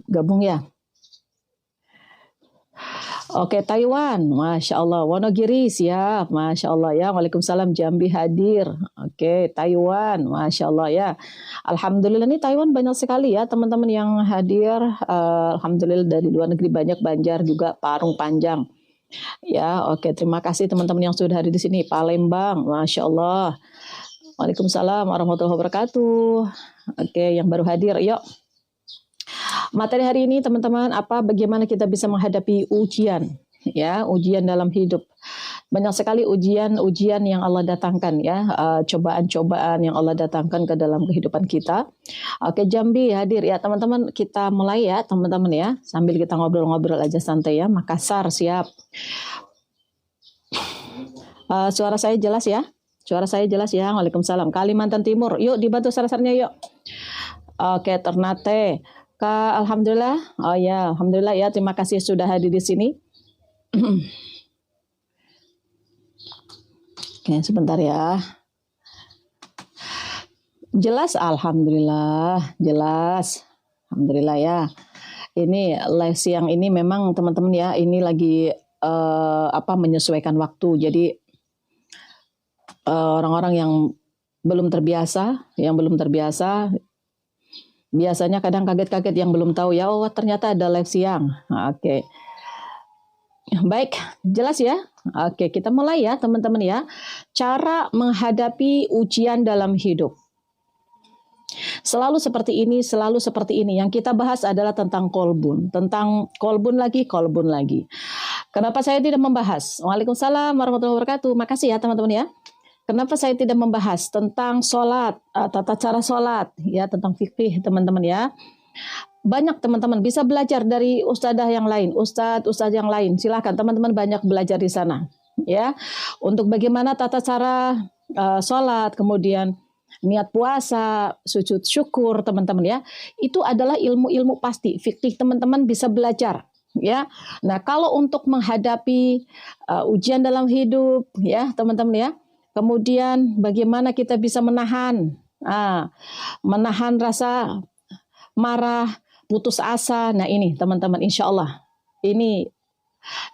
gabung ya. Oke, Taiwan, Masya Allah. Wonogiri, siap, Masya Allah ya. Waalaikumsalam, Jambi hadir. Oke, Taiwan, Masya Allah ya. Alhamdulillah, nih Taiwan banyak sekali ya teman-teman yang hadir. Alhamdulillah dari luar negeri banyak, Banjar juga, Parung Panjang. Ya, oke, terima kasih teman-teman yang sudah hadir di sini. Palembang, Masya Allah. Waalaikumsalam warahmatullahi wabarakatuh. Oke, yang baru hadir, yuk. Materi hari ini teman-teman, bagaimana kita bisa menghadapi ujian, ya, ujian dalam hidup. Banyak sekali ujian-ujian yang Allah datangkan ya, cobaan-cobaan yang Allah datangkan ke dalam kehidupan kita. Oke, Jambi hadir ya teman-teman, kita mulai ya teman-teman ya, sambil kita ngobrol-ngobrol aja santai ya. Makassar siap. Suara saya jelas ya? Suara saya jelas ya? Waalaikumsalam. Kalimantan Timur, yuk dibantu share-share-nya yuk. Oke, Ternate. Kak, alhamdulillah. Oh ya, alhamdulillah ya. Terima kasih sudah hadir di sini. Oke, sebentar ya. Jelas, alhamdulillah, jelas. Alhamdulillah ya. Ini live siang ini memang teman-teman ya, ini lagi menyesuaikan waktu. Jadi orang-orang yang belum terbiasa, biasanya kadang kaget-kaget yang belum tahu ya, oh ternyata ada live siang. Oke. Baik, jelas ya? Oke, kita mulai ya teman-teman ya. Cara menghadapi ujian dalam hidup. Selalu seperti ini, selalu seperti ini. Yang kita bahas adalah tentang kolbun. Tentang kolbun lagi. Kenapa saya tidak membahas? Waalaikumsalam warahmatullahi wabarakatuh. Makasih ya teman-teman ya. Kenapa saya tidak membahas tentang sholat, tata cara sholat, ya tentang fikih teman-teman ya. Banyak teman-teman bisa belajar dari ustadzah yang lain, ustadz yang lain. Silakan teman-teman banyak belajar di sana, ya. Untuk bagaimana tata cara sholat, kemudian niat puasa, sujud syukur teman-teman ya. Itu adalah ilmu-ilmu pasti, fikih teman-teman bisa belajar. Ya, nah kalau untuk menghadapi ujian dalam hidup, ya teman-teman ya. Kemudian bagaimana kita bisa menahan rasa marah, putus asa. Nah ini teman-teman, insya Allah ini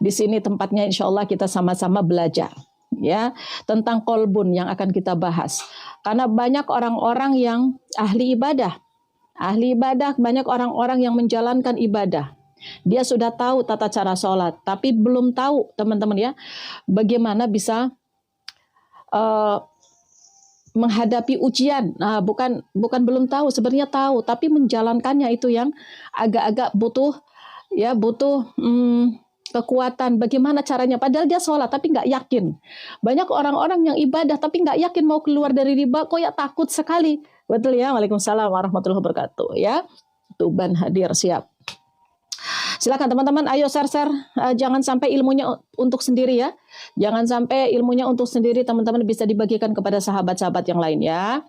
di sini tempatnya, insya Allah kita sama-sama belajar ya tentang kolbun yang akan kita bahas. Karena banyak orang-orang yang ahli ibadah, banyak orang-orang yang menjalankan ibadah. Dia sudah tahu tata cara sholat, tapi belum tahu teman-teman ya bagaimana bisa menghadapi ujian. Nah, bukan belum tahu, sebenarnya tahu, tapi menjalankannya itu yang agak-agak butuh kekuatan. Bagaimana caranya? Padahal dia sholat tapi nggak yakin. Banyak orang-orang yang ibadah tapi nggak yakin mau keluar dari riba, kok ya takut sekali. Betul ya? Waalaikumsalam warahmatullahi wabarakatuh. Ya, Tuban hadir siap. Silakan teman-teman, ayo share-share. Jangan sampai ilmunya untuk sendiri ya. Jangan sampai ilmunya untuk sendiri, teman-teman bisa dibagikan kepada sahabat-sahabat yang lain ya.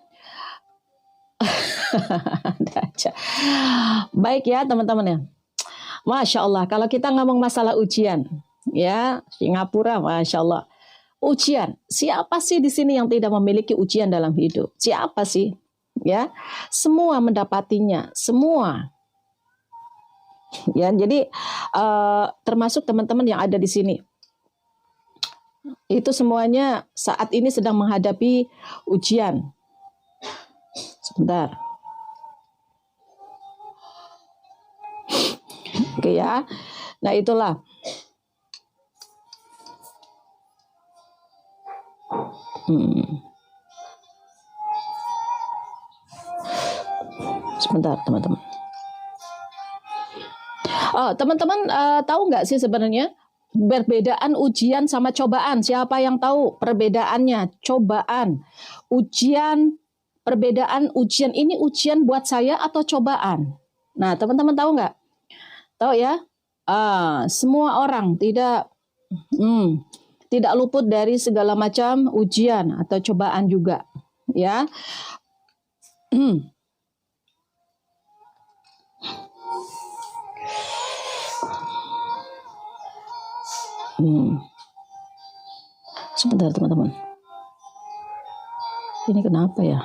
Baik ya teman-teman ya. Masya Allah, kalau kita ngomong masalah ujian, ya Singapura, Masya Allah. Ujian, siapa sih di sini yang tidak memiliki ujian dalam hidup? Siapa sih? Ya, semua mendapatinya, semua. Ya, jadi termasuk teman-teman yang ada di sini. Itu semuanya saat ini sedang menghadapi ujian. Sebentar. Oke ya. Nah, itulah. Sebentar, teman-teman. Oh, teman-teman tahu nggak sih sebenarnya perbedaan ujian sama cobaan? Siapa yang tahu perbedaannya? Cobaan, ujian, perbedaan ujian ini ujian buat saya atau cobaan? Nah, teman-teman tahu nggak? Tahu ya? Semua orang tidak luput dari segala macam ujian atau cobaan juga, ya. Sebentar teman-teman. Ini kenapa ya?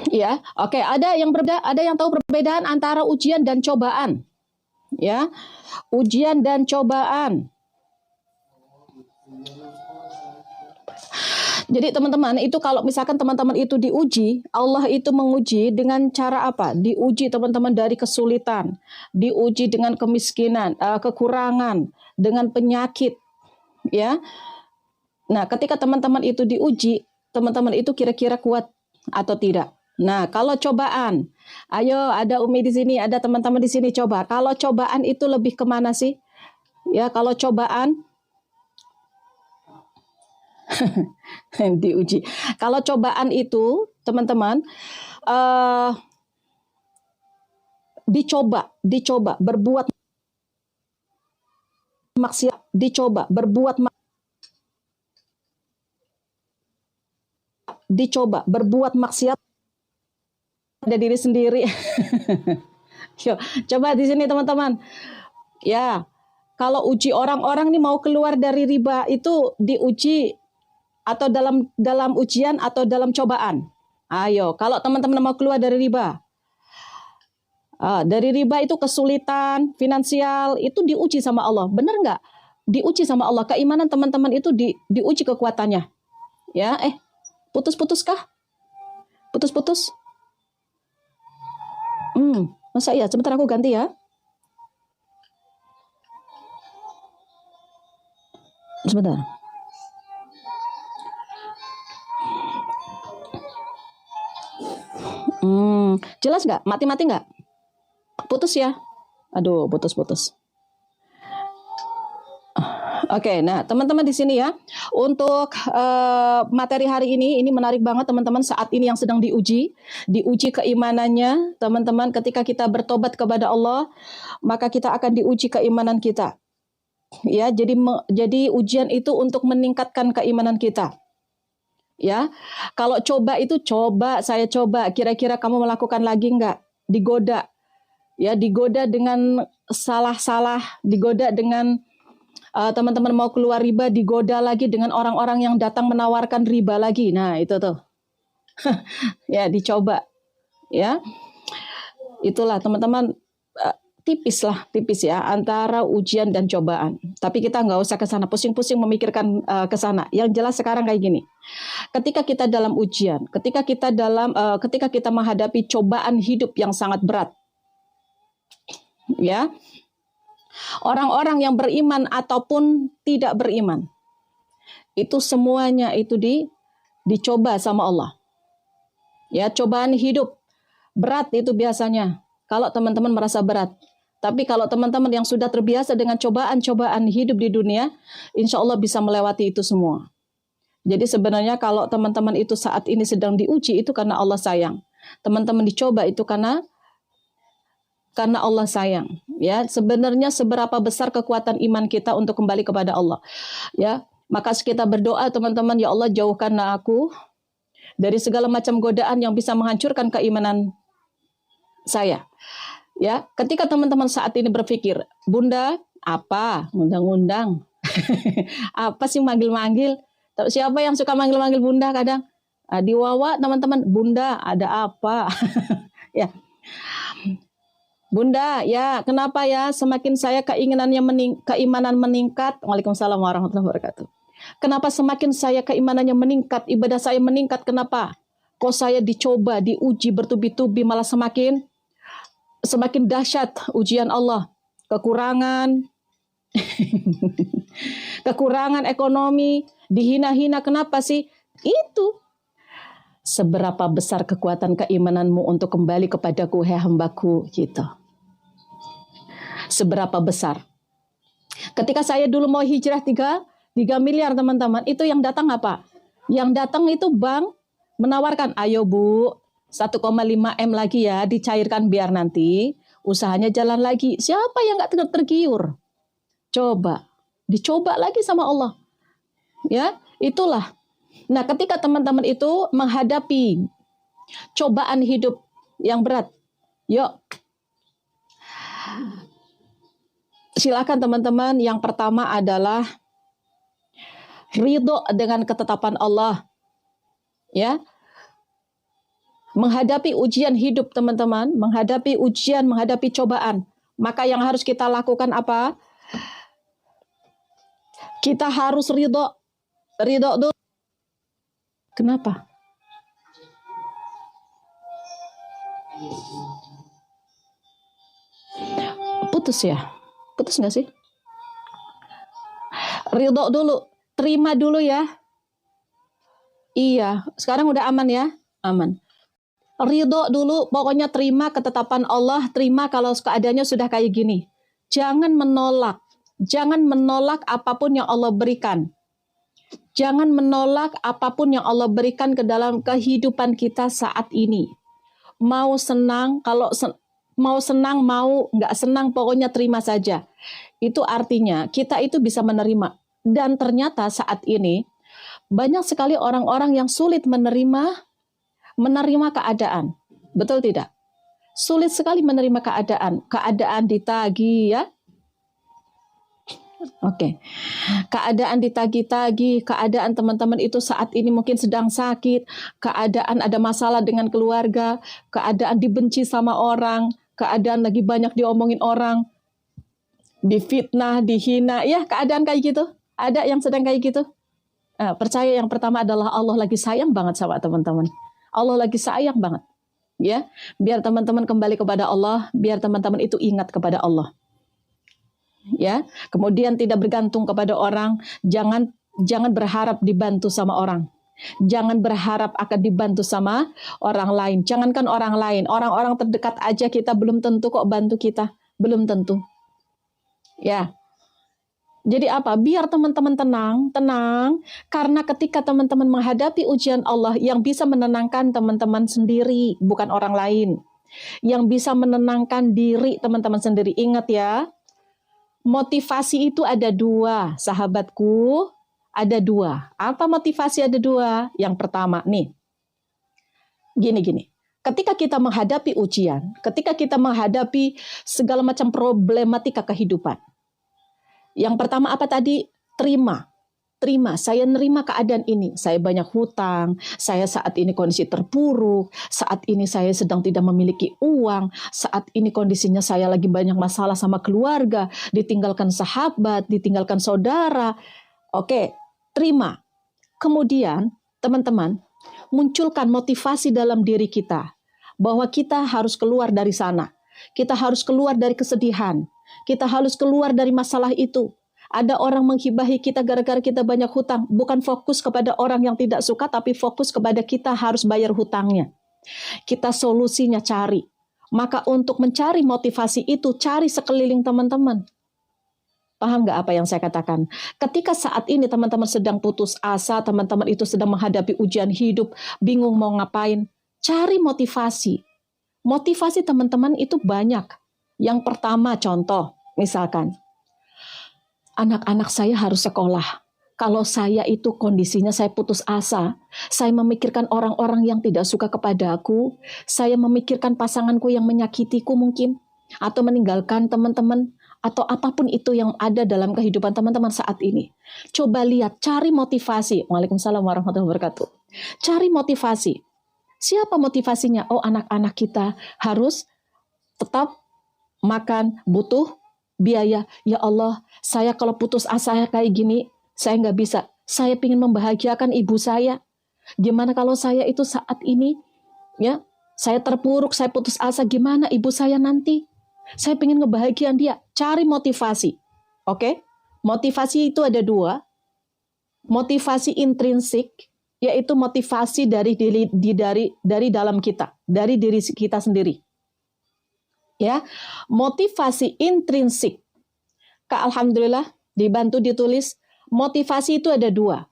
Ya, oke. Ada yang tahu perbedaan antara ujian dan cobaan? Ya, ujian dan cobaan. Jadi teman-teman, itu kalau misalkan teman-teman itu diuji, Allah itu menguji dengan cara apa? Diuji teman-teman dari kesulitan, diuji dengan kemiskinan, kekurangan, dengan penyakit, ya. Nah, ketika teman-teman itu diuji, teman-teman itu kira-kira kuat atau tidak? Nah, kalau cobaan, ayo ada Umi di sini, ada teman-teman di sini coba. Kalau cobaan itu lebih kemana sih? Ya, kalau cobaan diuji. Kalau cobaan itu, teman-teman, eh, dicoba berbuat maksiat, dicoba berbuat maksiat pada diri sendiri. Yuk, coba di sini teman-teman. Ya, kalau uji orang-orang nih mau keluar dari riba itu diuji atau dalam ujian atau dalam cobaan. Ayo, kalau teman-teman mau keluar dari riba, dari riba itu kesulitan finansial itu diuji sama Allah, benar nggak? Diuji sama Allah. Keimanan teman-teman itu diuji kekuatannya. Ya, putus-putus kah? Putus-putus? Masa ya? Sebentar aku ganti ya. Sebentar. Jelas nggak? Mati-mati nggak? Putus ya? Aduh, putus-putus. Oke, nah teman-teman di sini ya, untuk materi hari ini menarik banget teman-teman. Saat ini yang sedang diuji keimanannya teman-teman. Ketika kita bertobat kepada Allah, maka kita akan diuji keimanan kita. Ya, jadi ujian itu untuk meningkatkan keimanan kita. Ya, kalau saya coba, kira-kira kamu melakukan lagi nggak? Digoda, ya digoda dengan salah-salah, digoda dengan teman-teman mau keluar riba, digoda lagi dengan orang-orang yang datang menawarkan riba lagi. Nah, itu tuh. Ya, dicoba. Ya. Itulah teman-teman, tipis ya antara ujian dan cobaan. Tapi kita nggak usah ke sana pusing-pusing memikirkan ke sana. Yang jelas sekarang kayak gini. Ketika kita dalam ujian, ketika kita menghadapi cobaan hidup yang sangat berat. Ya. Orang-orang yang beriman ataupun tidak beriman, itu semuanya itu dicoba sama Allah. Ya, cobaan hidup berat itu biasanya kalau teman-teman merasa berat. Tapi kalau teman-teman yang sudah terbiasa dengan cobaan-cobaan hidup di dunia, insya Allah bisa melewati itu semua. Jadi sebenarnya kalau teman-teman itu saat ini sedang diuji, itu karena Allah sayang. Teman-teman dicoba itu karena Allah sayang. Ya, sebenarnya seberapa besar kekuatan iman kita untuk kembali kepada Allah. Ya, maka kita berdoa teman-teman, ya Allah jauhkan aku dari segala macam godaan yang bisa menghancurkan keimanan saya. Ya, ketika teman-teman saat ini berpikir, Bunda, apa? Undang-undang. Apa sih manggil-manggil? Siapa yang suka manggil-manggil Bunda kadang? Di Wawa teman-teman, Bunda, ada apa? Ya. Bunda, ya kenapa ya semakin saya keimanan meningkat. Waalaikumsalam warahmatullahi wabarakatuh. Kenapa semakin saya keimanannya meningkat, ibadah saya meningkat, kenapa? Kok saya dicoba, diuji bertubi-tubi malah semakin dahsyat ujian Allah. Kekurangan, kekurangan ekonomi, dihina-hina, kenapa sih? Itu. Seberapa besar kekuatan keimananmu untuk kembali kepadaku, hai hambaku, gitu. Seberapa besar. Ketika saya dulu mau hijrah 3 miliar teman-teman, itu yang datang apa? Yang datang itu bank menawarkan, ayo Bu, 1,5 M lagi ya, dicairkan biar nanti usahanya jalan lagi. Siapa yang nggak tergiur? Coba, dicoba lagi sama Allah. Ya, itulah. Nah, ketika teman-teman itu menghadapi cobaan hidup yang berat, yuk, silakan teman-teman. Yang pertama adalah ridho dengan ketetapan Allah. Ya, menghadapi ujian hidup teman-teman, menghadapi ujian, menghadapi cobaan, maka yang harus kita lakukan apa? Kita harus ridho. Ridho dulu. Kenapa? Putus ya? Putus nggak sih? Ridho dulu. Terima dulu ya. Iya, sekarang udah aman ya? Aman. Ridho dulu, pokoknya terima ketetapan Allah, terima kalau keadaannya sudah kayak gini. Jangan menolak. Jangan menolak apapun yang Allah berikan. Jangan menolak apapun yang Allah berikan ke dalam kehidupan kita saat ini. Mau senang, mau senang, mau nggak senang, pokoknya terima saja. Itu artinya kita itu bisa menerima. Dan ternyata saat ini banyak sekali orang-orang yang sulit menerima keadaan. Betul tidak? Sulit sekali menerima keadaan. Keadaan ditagih ya. Oke. Keadaan ditagih-tagih, keadaan teman-teman itu saat ini mungkin sedang sakit, keadaan ada masalah dengan keluarga, keadaan dibenci sama orang, keadaan lagi banyak diomongin orang, difitnah, dihina, ya keadaan kayak gitu. Ada yang sedang kayak gitu. Percaya yang pertama adalah Allah lagi sayang banget sama teman-teman. Allah lagi sayang banget. Ya, biar teman-teman kembali kepada Allah, biar teman-teman itu ingat kepada Allah. Ya, kemudian tidak bergantung kepada orang, jangan berharap dibantu sama orang. Jangan berharap akan dibantu sama orang lain. Jangankan orang lain, orang-orang terdekat aja kita belum tentu kok bantu kita, belum tentu. Ya. Jadi apa? Biar teman-teman tenang, karena ketika teman-teman menghadapi ujian Allah, yang bisa menenangkan teman-teman sendiri, bukan orang lain. Yang bisa menenangkan diri teman-teman sendiri. Ingat ya, motivasi itu ada dua, sahabatku, ada dua. Apa motivasi ada dua? Yang pertama, nih, gini. Ketika kita menghadapi ujian, ketika kita menghadapi segala macam problematika kehidupan, yang pertama apa tadi? Terima. Saya nerima keadaan ini. Saya banyak hutang, saya saat ini kondisi terpuruk, saat ini saya sedang tidak memiliki uang, saat ini kondisinya saya lagi banyak masalah sama keluarga, ditinggalkan sahabat, ditinggalkan saudara. Oke, terima. Kemudian, teman-teman, munculkan motivasi dalam diri kita bahwa kita harus keluar dari sana. Kita harus keluar dari kesedihan. Kita harus keluar dari masalah itu. Ada orang menghibahi kita gara-gara kita banyak hutang. Bukan fokus kepada orang yang tidak suka, tapi fokus kepada kita harus bayar hutangnya. Kita solusinya cari. Maka untuk mencari motivasi itu, cari sekeliling teman-teman. Paham nggak apa yang saya katakan? Ketika saat ini teman-teman sedang putus asa, teman-teman itu sedang menghadapi ujian hidup, bingung mau ngapain, cari motivasi. Motivasi teman-teman itu banyak. Yang pertama contoh, misalkan, anak-anak saya harus sekolah. Kalau saya itu kondisinya saya putus asa, saya memikirkan orang-orang yang tidak suka kepada aku, saya memikirkan pasanganku yang menyakitiku mungkin, atau meninggalkan teman-teman, atau apapun itu yang ada dalam kehidupan teman-teman saat ini. Coba lihat, cari motivasi. Waalaikumsalam warahmatullahi wabarakatuh. Cari motivasi. Siapa motivasinya? Oh, anak-anak kita harus tetap makan, butuh biaya. Ya Allah, saya kalau putus asa kayak gini, saya nggak bisa. Saya ingin membahagiakan ibu saya. Gimana kalau saya itu saat ini, ya, saya terpuruk, saya putus asa, gimana ibu saya nanti? Saya ingin ngebahagiaan dia. Cari motivasi. Oke? Motivasi itu ada dua. Motivasi intrinsik, yaitu motivasi dari dalam kita, dari diri kita sendiri. Ya, motivasi intrinsik. Kak, alhamdulillah dibantu ditulis. Motivasi itu ada dua.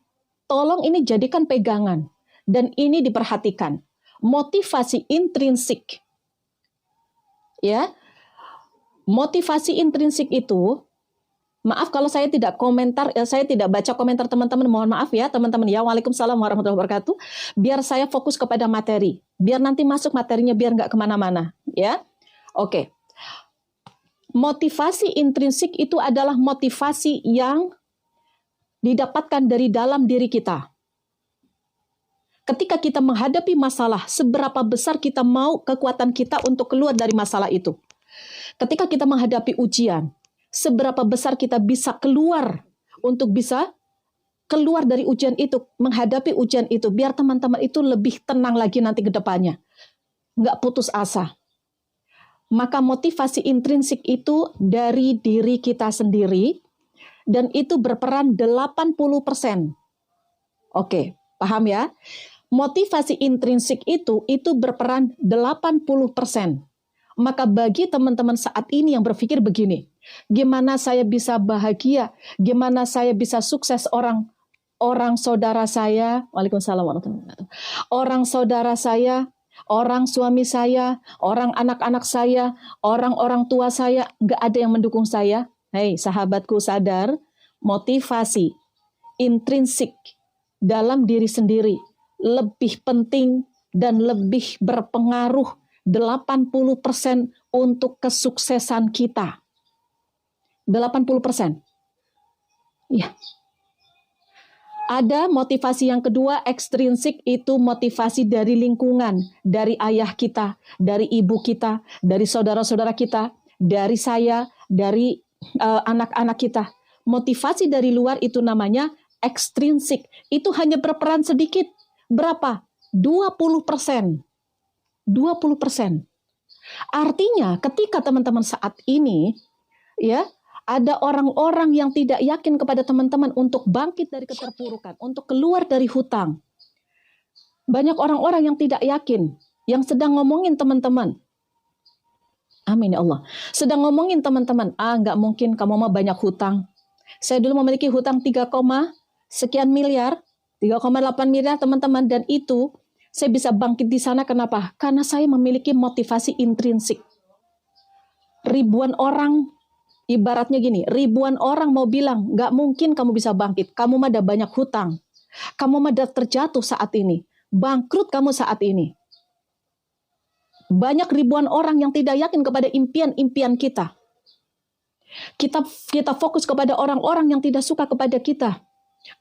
Tolong ini jadikan pegangan dan ini diperhatikan. Motivasi intrinsik. Ya. Motivasi intrinsik itu, maaf kalau saya tidak komentar, saya tidak baca komentar teman-teman, mohon maaf ya teman-teman ya. Waalaikumsalam warahmatullahi wabarakatuh. Biar saya fokus kepada materi. Biar nanti masuk materinya biar nggak kemana-mana. Ya. Oke, motivasi intrinsik itu adalah motivasi yang didapatkan dari dalam diri kita. Ketika kita menghadapi masalah, seberapa besar kita mau kekuatan kita untuk keluar dari masalah itu. Ketika kita menghadapi ujian, seberapa besar kita bisa keluar untuk bisa keluar dari ujian itu, menghadapi ujian itu, biar teman-teman itu lebih tenang lagi nanti ke depannya. Nggak putus asa. Maka motivasi intrinsik itu dari diri kita sendiri, dan itu berperan 80%. Oke, paham ya? Motivasi intrinsik itu berperan 80%. Maka bagi teman-teman saat ini yang berpikir begini, gimana saya bisa bahagia, gimana saya bisa sukses, orang saudara saya, waalaikumsalam warahmatullahi wabarakatuh, orang saudara saya, orang suami saya, orang anak-anak saya, orang tua saya, nggak ada yang mendukung saya. Hei sahabatku, sadar, motivasi intrinsik dalam diri sendiri lebih penting dan lebih berpengaruh 80% untuk kesuksesan kita. 80%. Ya. Ada motivasi yang kedua, ekstrinsik, itu motivasi dari lingkungan, dari ayah kita, dari ibu kita, dari saudara-saudara kita, dari saya, dari anak-anak kita. Motivasi dari luar itu namanya ekstrinsik. Itu hanya berperan sedikit. Berapa? 20%. 20%. Artinya ketika teman-teman saat ini ya ada orang-orang yang tidak yakin kepada teman-teman untuk bangkit dari keterpurukan, untuk keluar dari hutang. Banyak orang-orang yang tidak yakin, yang sedang ngomongin teman-teman. Amin ya Allah. Sedang ngomongin teman-teman, nggak mungkin kamu mah banyak hutang. Saya dulu memiliki hutang 3, sekian miliar, 3,8 miliar teman-teman, dan itu saya bisa bangkit di sana. Kenapa? Karena saya memiliki motivasi intrinsik. Ribuan orang, ibaratnya gini, ribuan orang mau bilang, nggak mungkin kamu bisa bangkit. Kamu mah ada banyak hutang. Kamu mah ada terjatuh saat ini. Bangkrut kamu saat ini. Banyak ribuan orang yang tidak yakin kepada impian-impian kita. Kita fokus kepada orang-orang yang tidak suka kepada kita.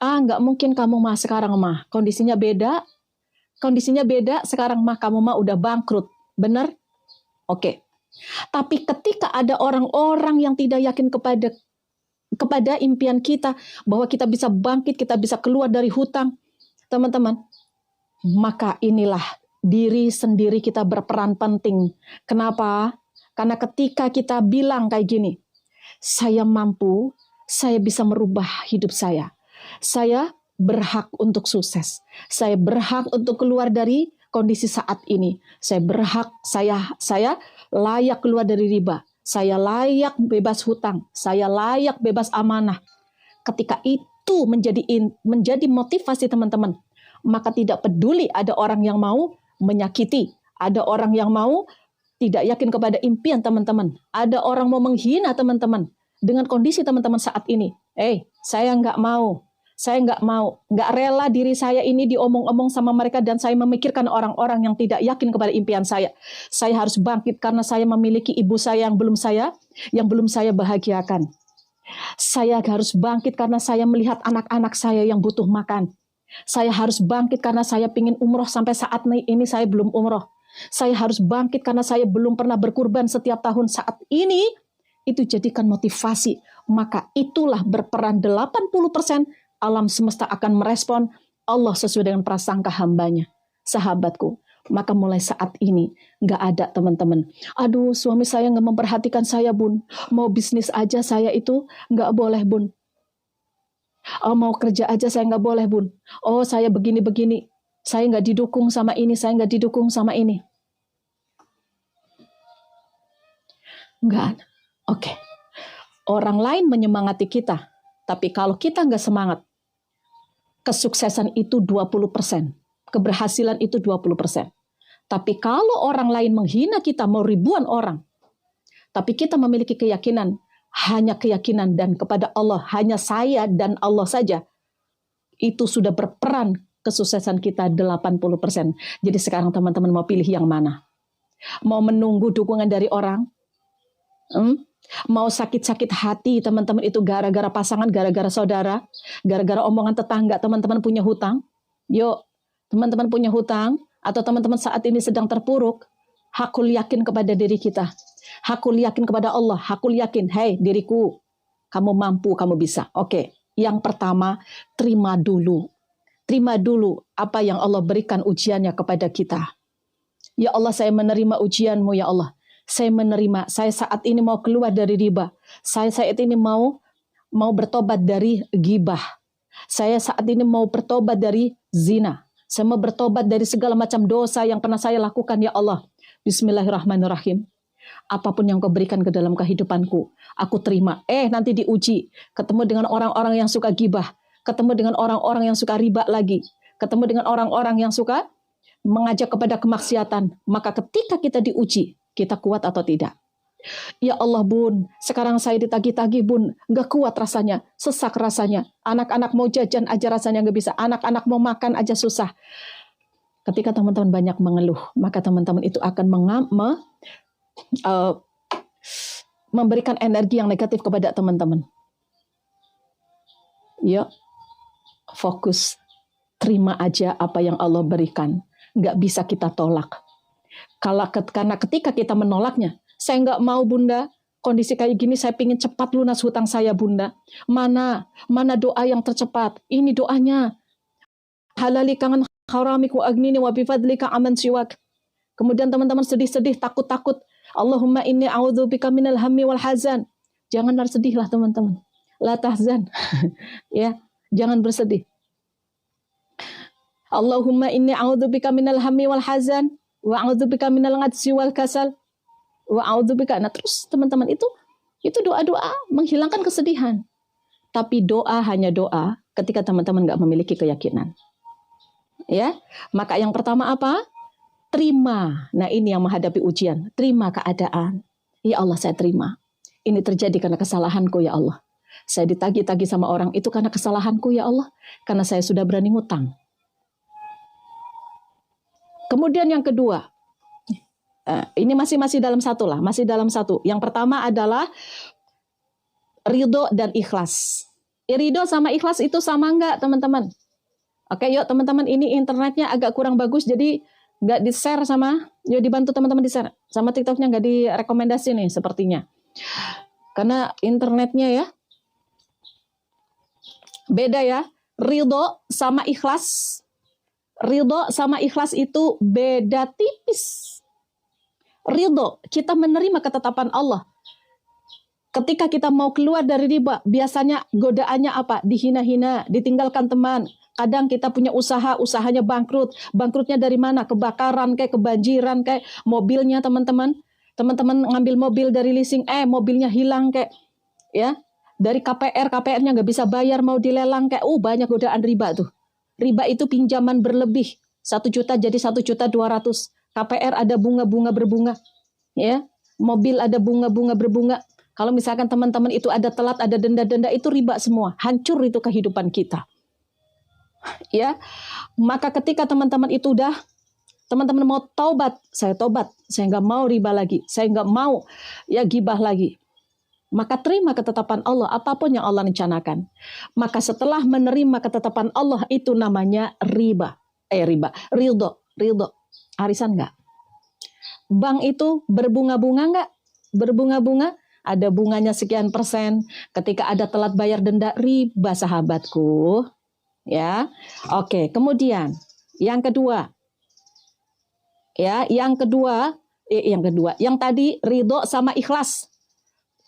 Nggak mungkin kamu mah sekarang mah. Kondisinya beda, sekarang mah kamu mah udah bangkrut. Benar? Oke. Tapi ketika ada orang-orang yang tidak yakin kepada impian kita, bahwa kita bisa bangkit, kita bisa keluar dari hutang, teman-teman, maka inilah diri sendiri kita berperan penting. Kenapa? Karena ketika kita bilang kayak gini, saya mampu, saya bisa merubah hidup saya. Saya berhak untuk sukses. Saya berhak untuk keluar dari kondisi saat ini. Saya berhak, saya layak keluar dari riba. Saya layak bebas hutang. Saya layak bebas amanah. Ketika itu menjadi motivasi teman-teman, maka tidak peduli ada orang yang mau menyakiti, ada orang yang mau tidak yakin kepada impian teman-teman, ada orang mau menghina teman-teman dengan kondisi teman-teman saat ini. Saya nggak mau. Saya nggak rela diri saya ini diomong-omong sama mereka, dan saya memikirkan orang-orang yang tidak yakin kepada impian saya. Saya harus bangkit karena saya memiliki ibu saya yang belum saya bahagiakan. Saya harus bangkit karena saya melihat anak-anak saya yang butuh makan. Saya harus bangkit karena saya ingin umroh, sampai saat ini saya belum umroh. Saya harus bangkit karena saya belum pernah berkurban setiap tahun. Saat ini itu jadikan motivasi. Maka itulah berperan 80%. Alam semesta akan merespon Allah sesuai dengan prasangka hambanya. Sahabatku, maka mulai saat ini nggak ada teman-teman. Aduh, suami saya nggak memperhatikan saya, Bun. Mau bisnis aja saya itu nggak boleh, Bun. Mau kerja aja saya nggak boleh, Bun. Saya begini-begini. Saya nggak didukung sama ini, saya nggak didukung sama ini. Nggak ada. Oke. Orang lain menyemangati kita. Tapi kalau kita nggak semangat, kesuksesan itu 20%. Keberhasilan itu 20%. Tapi kalau orang lain menghina kita, mau ribuan orang, tapi kita memiliki keyakinan, hanya keyakinan dan kepada Allah, hanya saya dan Allah saja, itu sudah berperan kesuksesan kita 80%. Jadi sekarang teman-teman mau pilih yang mana? Mau menunggu dukungan dari orang? Mau sakit-sakit hati teman-teman itu gara-gara pasangan, gara-gara saudara, gara-gara omongan tetangga teman-teman punya hutang? Yuk, teman-teman punya hutang, atau teman-teman saat ini sedang terpuruk, hakul yakin kepada diri kita. Hakul yakin kepada Allah. Hakul yakin, hei diriku, kamu mampu, kamu bisa. Oke, yang pertama, terima dulu. Terima dulu apa yang Allah berikan ujiannya kepada kita. Ya Allah, saya menerima ujianmu ya Allah. Saya menerima, saya saat ini mau keluar dari riba. Saya saat ini mau bertobat dari gibah. Saya saat ini mau bertobat dari zina. Saya mau bertobat dari segala macam dosa yang pernah saya lakukan ya Allah. Bismillahirrahmanirrahim. Apapun yang kau berikan ke dalam kehidupanku, aku terima. Nanti diuji. Ketemu dengan orang-orang yang suka gibah. Ketemu dengan orang-orang yang suka riba lagi. Ketemu dengan orang-orang yang suka mengajak kepada kemaksiatan. Maka ketika kita diuji, kita kuat atau tidak? Ya Allah bun, sekarang saya ditagih-tagih bun, gak kuat rasanya, sesak rasanya. Anak-anak mau jajan aja rasanya gak bisa, anak-anak mau makan aja susah. Ketika teman-teman banyak mengeluh, maka teman-teman itu akan memberikan energi yang negatif kepada teman-teman. Ya, fokus, terima aja apa yang Allah berikan, gak bisa kita tolak. Karena ketika kita menolaknya, saya nggak mau bunda, kondisi kayak gini saya pingin cepat lunas hutang saya bunda. Mana doa yang tercepat? Ini doanya. Halali kangen haramik wa agnini wa bifadlika aman siwak. Kemudian teman-teman sedih-sedih, takut-takut. Allahumma inni a'udzubika minal hammi wal hazan. Jangan bersedih lah teman-teman. La tahzan. Ya, jangan bersedih. Allahumma inni a'udzubika minal hammi wal hazan. Wa a'udzubika minal ngadsi wal kasal. Wa a'udzubika. Nah terus teman-teman itu doa-doa menghilangkan kesedihan. Tapi doa hanya doa ketika teman-teman nggak memiliki keyakinan. Ya, maka yang pertama apa? Terima. Nah ini yang menghadapi ujian. Terima keadaan. Ya Allah saya terima. Ini terjadi karena kesalahanku ya Allah. Saya ditagih-tagih sama orang itu karena kesalahanku ya Allah. Karena saya sudah berani ngutang. Kemudian yang kedua, ini masih dalam satu lah, masih dalam satu. Yang pertama adalah ridho dan ikhlas. Ridho sama ikhlas itu sama enggak teman-teman? Oke yuk teman-teman, ini internetnya agak kurang bagus, jadi nggak di-share yuk dibantu teman-teman di-share. Sama TikToknya nggak direkomendasi nih sepertinya. Karena internetnya ya, beda ya, ridho sama ikhlas. Ridho sama ikhlas itu beda tipis. Ridho, kita menerima ketetapan Allah. Ketika kita mau keluar dari riba, biasanya godaannya apa? Dihina-hina, ditinggalkan teman. Kadang kita punya usaha, usahanya bangkrut. Bangkrutnya dari mana? Kebakaran, kayak kebanjiran, kayak mobilnya teman-teman. Teman-teman ngambil mobil dari leasing, mobilnya hilang kayak, ya. Dari KPR-nya nggak bisa bayar, mau dilelang kayak, banyak godaan riba tuh. Riba itu pinjaman berlebih, 1 juta jadi 1.200.000. KPR ada bunga-bunga berbunga, ya. Mobil ada bunga-bunga berbunga. Kalau misalkan teman-teman itu ada telat, ada denda-denda, itu riba semua. Hancur itu kehidupan kita. Ya, maka ketika teman-teman itu teman-teman mau taubat, saya nggak mau riba lagi, saya nggak mau ya gibah lagi. Maka terima ketetapan Allah, apapun yang Allah rencanakan. Maka setelah menerima ketetapan Allah, itu namanya ridho. Arisan nggak? Bank itu berbunga-bunga nggak? Berbunga-bunga, ada bunganya sekian persen. Ketika ada telat bayar denda, riba sahabatku. Ya, oke. Kemudian yang kedua, yang tadi ridho sama ikhlas.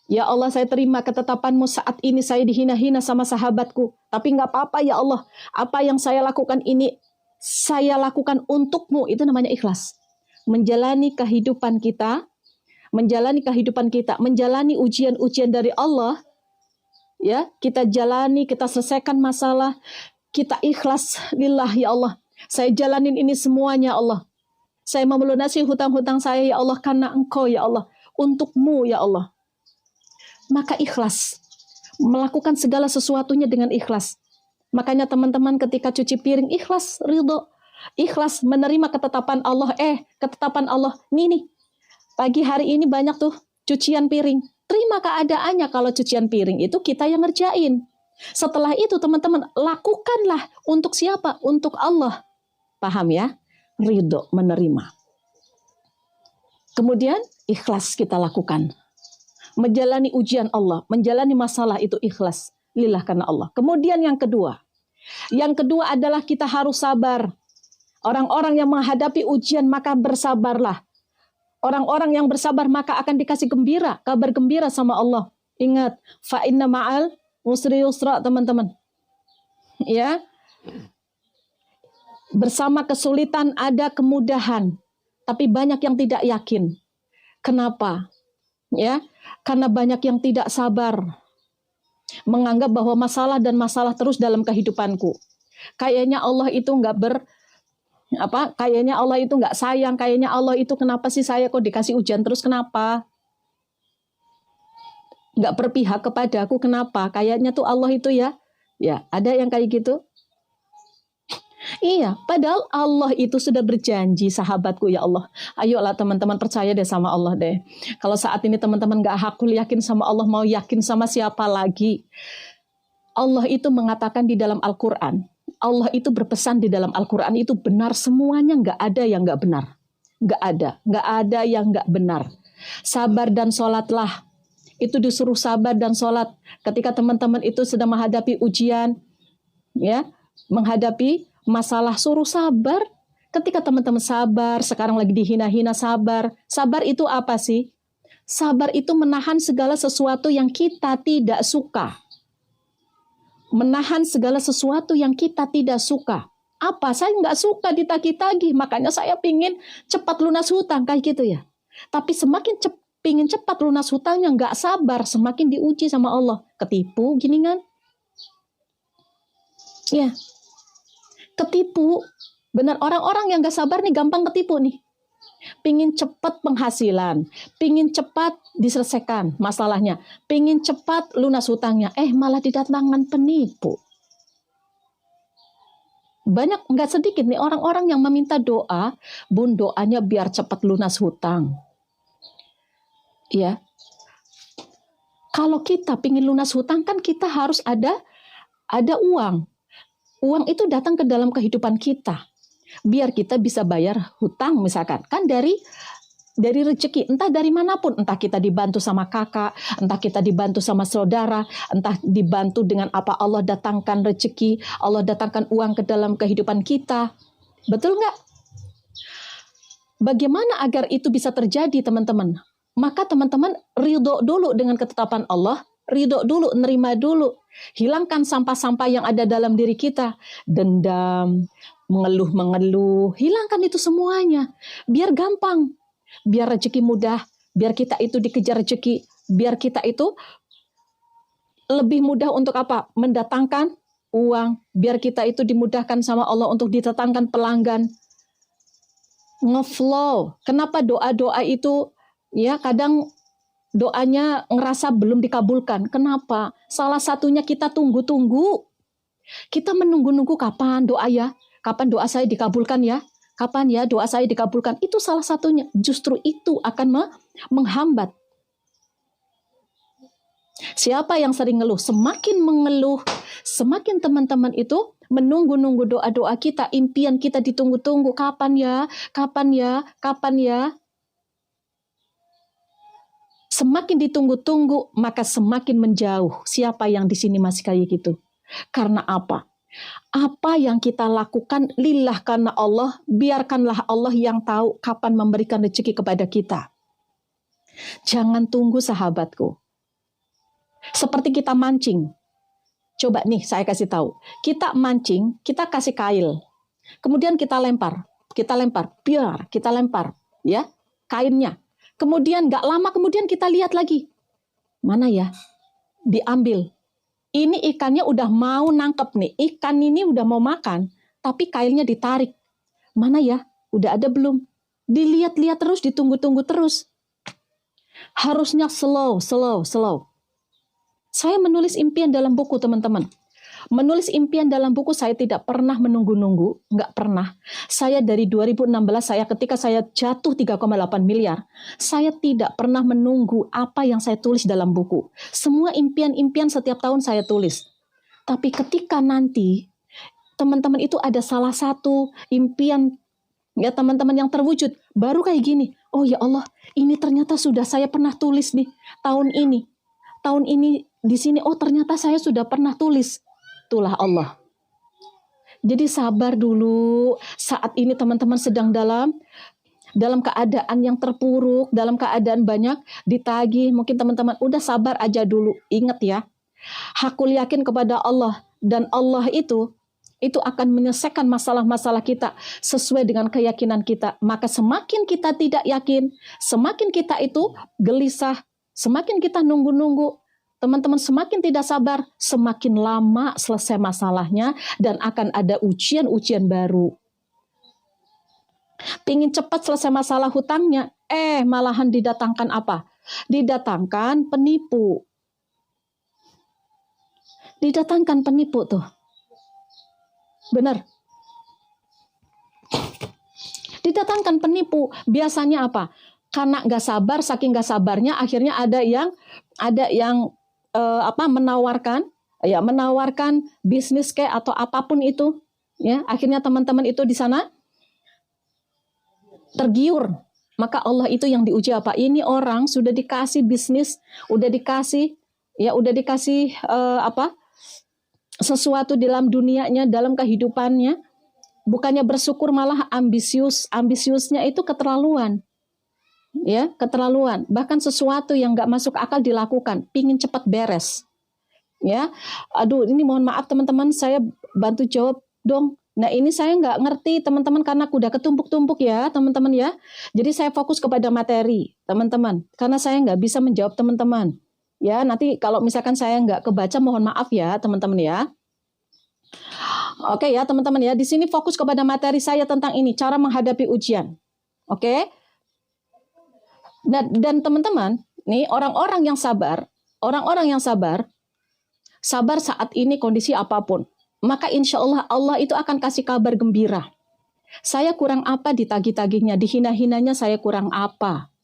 Ya Allah, saya terima ketetapanmu saat ini saya dihina-hina sama sahabatku. Tapi nggak apa-apa ya Allah. Apa yang saya lakukan ini, saya lakukan untukmu. Itu namanya ikhlas. Menjalani kehidupan kita, menjalani ujian-ujian dari Allah. Ya, kita jalani, kita selesaikan masalah. Kita ikhlas lillah ya Allah. Saya jalanin ini semuanya Allah. Saya mau melunasi hutang-hutang saya ya Allah karena Engkau ya Allah. Untukmu ya Allah. Maka ikhlas, melakukan segala sesuatunya dengan ikhlas. Makanya teman-teman ketika cuci piring, ikhlas, ridho, ikhlas menerima ketetapan Allah. Ketetapan Allah, nih, pagi hari ini banyak tuh cucian piring. Terima keadaannya kalau cucian piring itu kita yang ngerjain. Setelah itu teman-teman lakukanlah untuk siapa? Untuk Allah. Paham ya? Ridho, menerima. Kemudian ikhlas kita lakukan. Menjalani ujian Allah, menjalani masalah itu ikhlas. Lillah karena Allah. Kemudian yang kedua. Yang kedua adalah kita harus sabar. Orang-orang yang menghadapi ujian maka bersabarlah. Orang-orang yang bersabar maka akan dikasih gembira, kabar gembira sama Allah. Ingat, fa inna ma'al usri yusra, teman-teman. Ya. Bersama kesulitan ada kemudahan, tapi banyak yang tidak yakin. Kenapa? Ya, karena banyak yang tidak sabar, menganggap bahwa masalah dan masalah terus dalam kehidupanku. Kayaknya Allah itu kayaknya Allah itu nggak sayang, kayaknya Allah itu kenapa sih saya kok dikasih ujian terus, kenapa? Nggak berpihak kepada aku, kenapa? Kayaknya tuh Allah itu ya ada yang kayak gitu. Iya, padahal Allah itu sudah berjanji, sahabatku, ya Allah. Ayolah teman-teman, percaya deh sama Allah deh. Kalau saat ini teman-teman gak hakul yakin sama Allah, mau yakin sama siapa lagi? Allah itu mengatakan di dalam Al-Quran, Allah itu berpesan di dalam Al-Quran itu benar semuanya, gak ada yang gak benar. Gak ada yang gak benar. Sabar dan sholatlah. Itu disuruh sabar dan sholat. Ketika teman-teman itu sedang menghadapi ujian, ya, menghadapi masalah, suruh sabar. Ketika teman-teman sabar, sekarang lagi dihina-hina, sabar. Sabar itu apa sih? Sabar itu menahan segala sesuatu yang kita tidak suka. Menahan segala sesuatu yang kita tidak suka. Apa? Saya nggak suka ditagih-tagih, makanya saya pingin cepat lunas hutang, kayak gitu ya. Tapi semakin pingin cepat lunas hutangnya, nggak sabar, semakin diuji sama Allah. Ketipu, gini kan? Ya. Ketipu, benar, orang-orang yang gak sabar nih gampang ketipu nih. Pingin cepat penghasilan, pingin cepat diselesaikan masalahnya, pingin cepat lunas hutangnya, malah didatangkan penipu. Banyak, gak sedikit nih orang-orang yang meminta doa, bun doanya biar cepat lunas hutang. Ya, kalau kita pingin lunas hutang kan kita harus ada uang. Uang itu datang ke dalam kehidupan kita. Biar kita bisa bayar hutang misalkan. Kan dari rezeki, entah dari manapun. Entah kita dibantu sama kakak, entah kita dibantu sama saudara, entah dibantu dengan apa, Allah datangkan rezeki, Allah datangkan uang ke dalam kehidupan kita. Betul nggak? Bagaimana agar itu bisa terjadi, teman-teman? Maka teman-teman ridho dulu dengan ketetapan Allah, ridho dulu, nerima dulu. Hilangkan sampah-sampah yang ada dalam diri kita. Dendam, mengeluh-mengeluh, hilangkan itu semuanya. Biar gampang, biar rezeki mudah, biar kita itu dikejar rezeki, biar kita itu lebih mudah untuk apa? Mendatangkan uang, biar kita itu dimudahkan sama Allah untuk didatangkan pelanggan. Ngeflow. Kenapa doa-doa itu ya kadang doanya ngerasa belum dikabulkan. Kenapa? Salah satunya kita tunggu-tunggu. Kita menunggu-nunggu kapan doa ya? Kapan doa saya dikabulkan ya? Kapan ya doa saya dikabulkan? Itu salah satunya. Justru itu akan menghambat. Siapa yang sering ngeluh? Semakin mengeluh, semakin teman-teman itu menunggu-nunggu doa-doa kita, impian kita ditunggu-tunggu. Kapan ya? Kapan ya? Kapan ya? Semakin ditunggu-tunggu, maka semakin menjauh. Siapa yang di sini masih kayak gitu? Karena apa? Apa yang kita lakukan lillah karena Allah, biarkanlah Allah yang tahu kapan memberikan rezeki kepada kita. Jangan tunggu, sahabatku. Seperti kita mancing. Coba nih saya kasih tahu. Kita mancing, kita kasih kail. Kemudian kita lempar, biar kita lempar ya kainnya. Kemudian gak lama kemudian kita lihat lagi. Mana ya? Diambil. Ini ikannya udah mau nangkep nih. Ikan ini udah mau makan. Tapi kailnya ditarik. Mana ya? Udah ada belum? Dilihat-lihat terus, ditunggu-tunggu terus. Harusnya slow. Saya menulis impian dalam buku, teman-teman. Menulis impian dalam buku saya tidak pernah menunggu-nunggu, nggak pernah. Saya dari 2016, ketika saya jatuh 3,8 miliar, saya tidak pernah menunggu apa yang saya tulis dalam buku. Semua impian-impian setiap tahun saya tulis. Tapi ketika nanti teman-teman itu ada salah satu impian ya teman-teman yang terwujud, baru kayak gini, oh ya Allah, ini ternyata sudah saya pernah tulis nih tahun ini. Tahun ini di sini, oh ternyata saya sudah pernah tulis. Itulah Allah. Jadi sabar dulu, saat ini teman-teman sedang dalam keadaan yang terpuruk, dalam keadaan banyak ditagih, mungkin teman-teman udah sabar aja dulu. Ingat ya, hakul yakin kepada Allah, dan Allah itu akan menyelesaikan masalah-masalah kita sesuai dengan keyakinan kita. Maka semakin kita tidak yakin, semakin kita itu gelisah, semakin kita nunggu-nunggu, teman-teman semakin tidak sabar, semakin lama selesai masalahnya dan akan ada ujian-ujian baru. Pingin cepat selesai masalah hutangnya, malahan didatangkan apa? Didatangkan penipu. Didatangkan penipu tuh. Benar. Didatangkan penipu. Biasanya apa? Karena nggak sabar, saking nggak sabarnya, akhirnya ada yang menawarkan bisnis kayak atau apapun itu, ya. Akhirnya teman-teman itu di sana tergiur. Maka Allah itu yang diuji apa? Ini orang sudah dikasih bisnis, udah dikasih sesuatu dalam dunianya, dalam kehidupannya, bukannya bersyukur malah ambisiusnya itu keterlaluan, ya keterlaluan. Bahkan sesuatu yang nggak masuk akal dilakukan, pingin cepat beres, ya. Aduh, ini mohon maaf teman-teman, saya bantu jawab dong. Nah ini saya nggak ngerti teman-teman karena udah ketumpuk-tumpuk ya teman-teman ya. Jadi saya fokus kepada materi teman-teman, karena saya nggak bisa menjawab teman-teman. Ya, nanti kalau misalkan saya nggak kebaca, mohon maaf ya teman-teman ya. Oke ya teman-teman ya, di sini fokus kepada materi saya tentang ini, cara menghadapi ujian. Oke. Dan teman-teman, nih orang-orang yang sabar saat ini kondisi apapun, maka insya Allah itu akan kasih kabar gembira. Saya kurang apa ditagih-tagihnya, dihina-hinanya saya kurang apa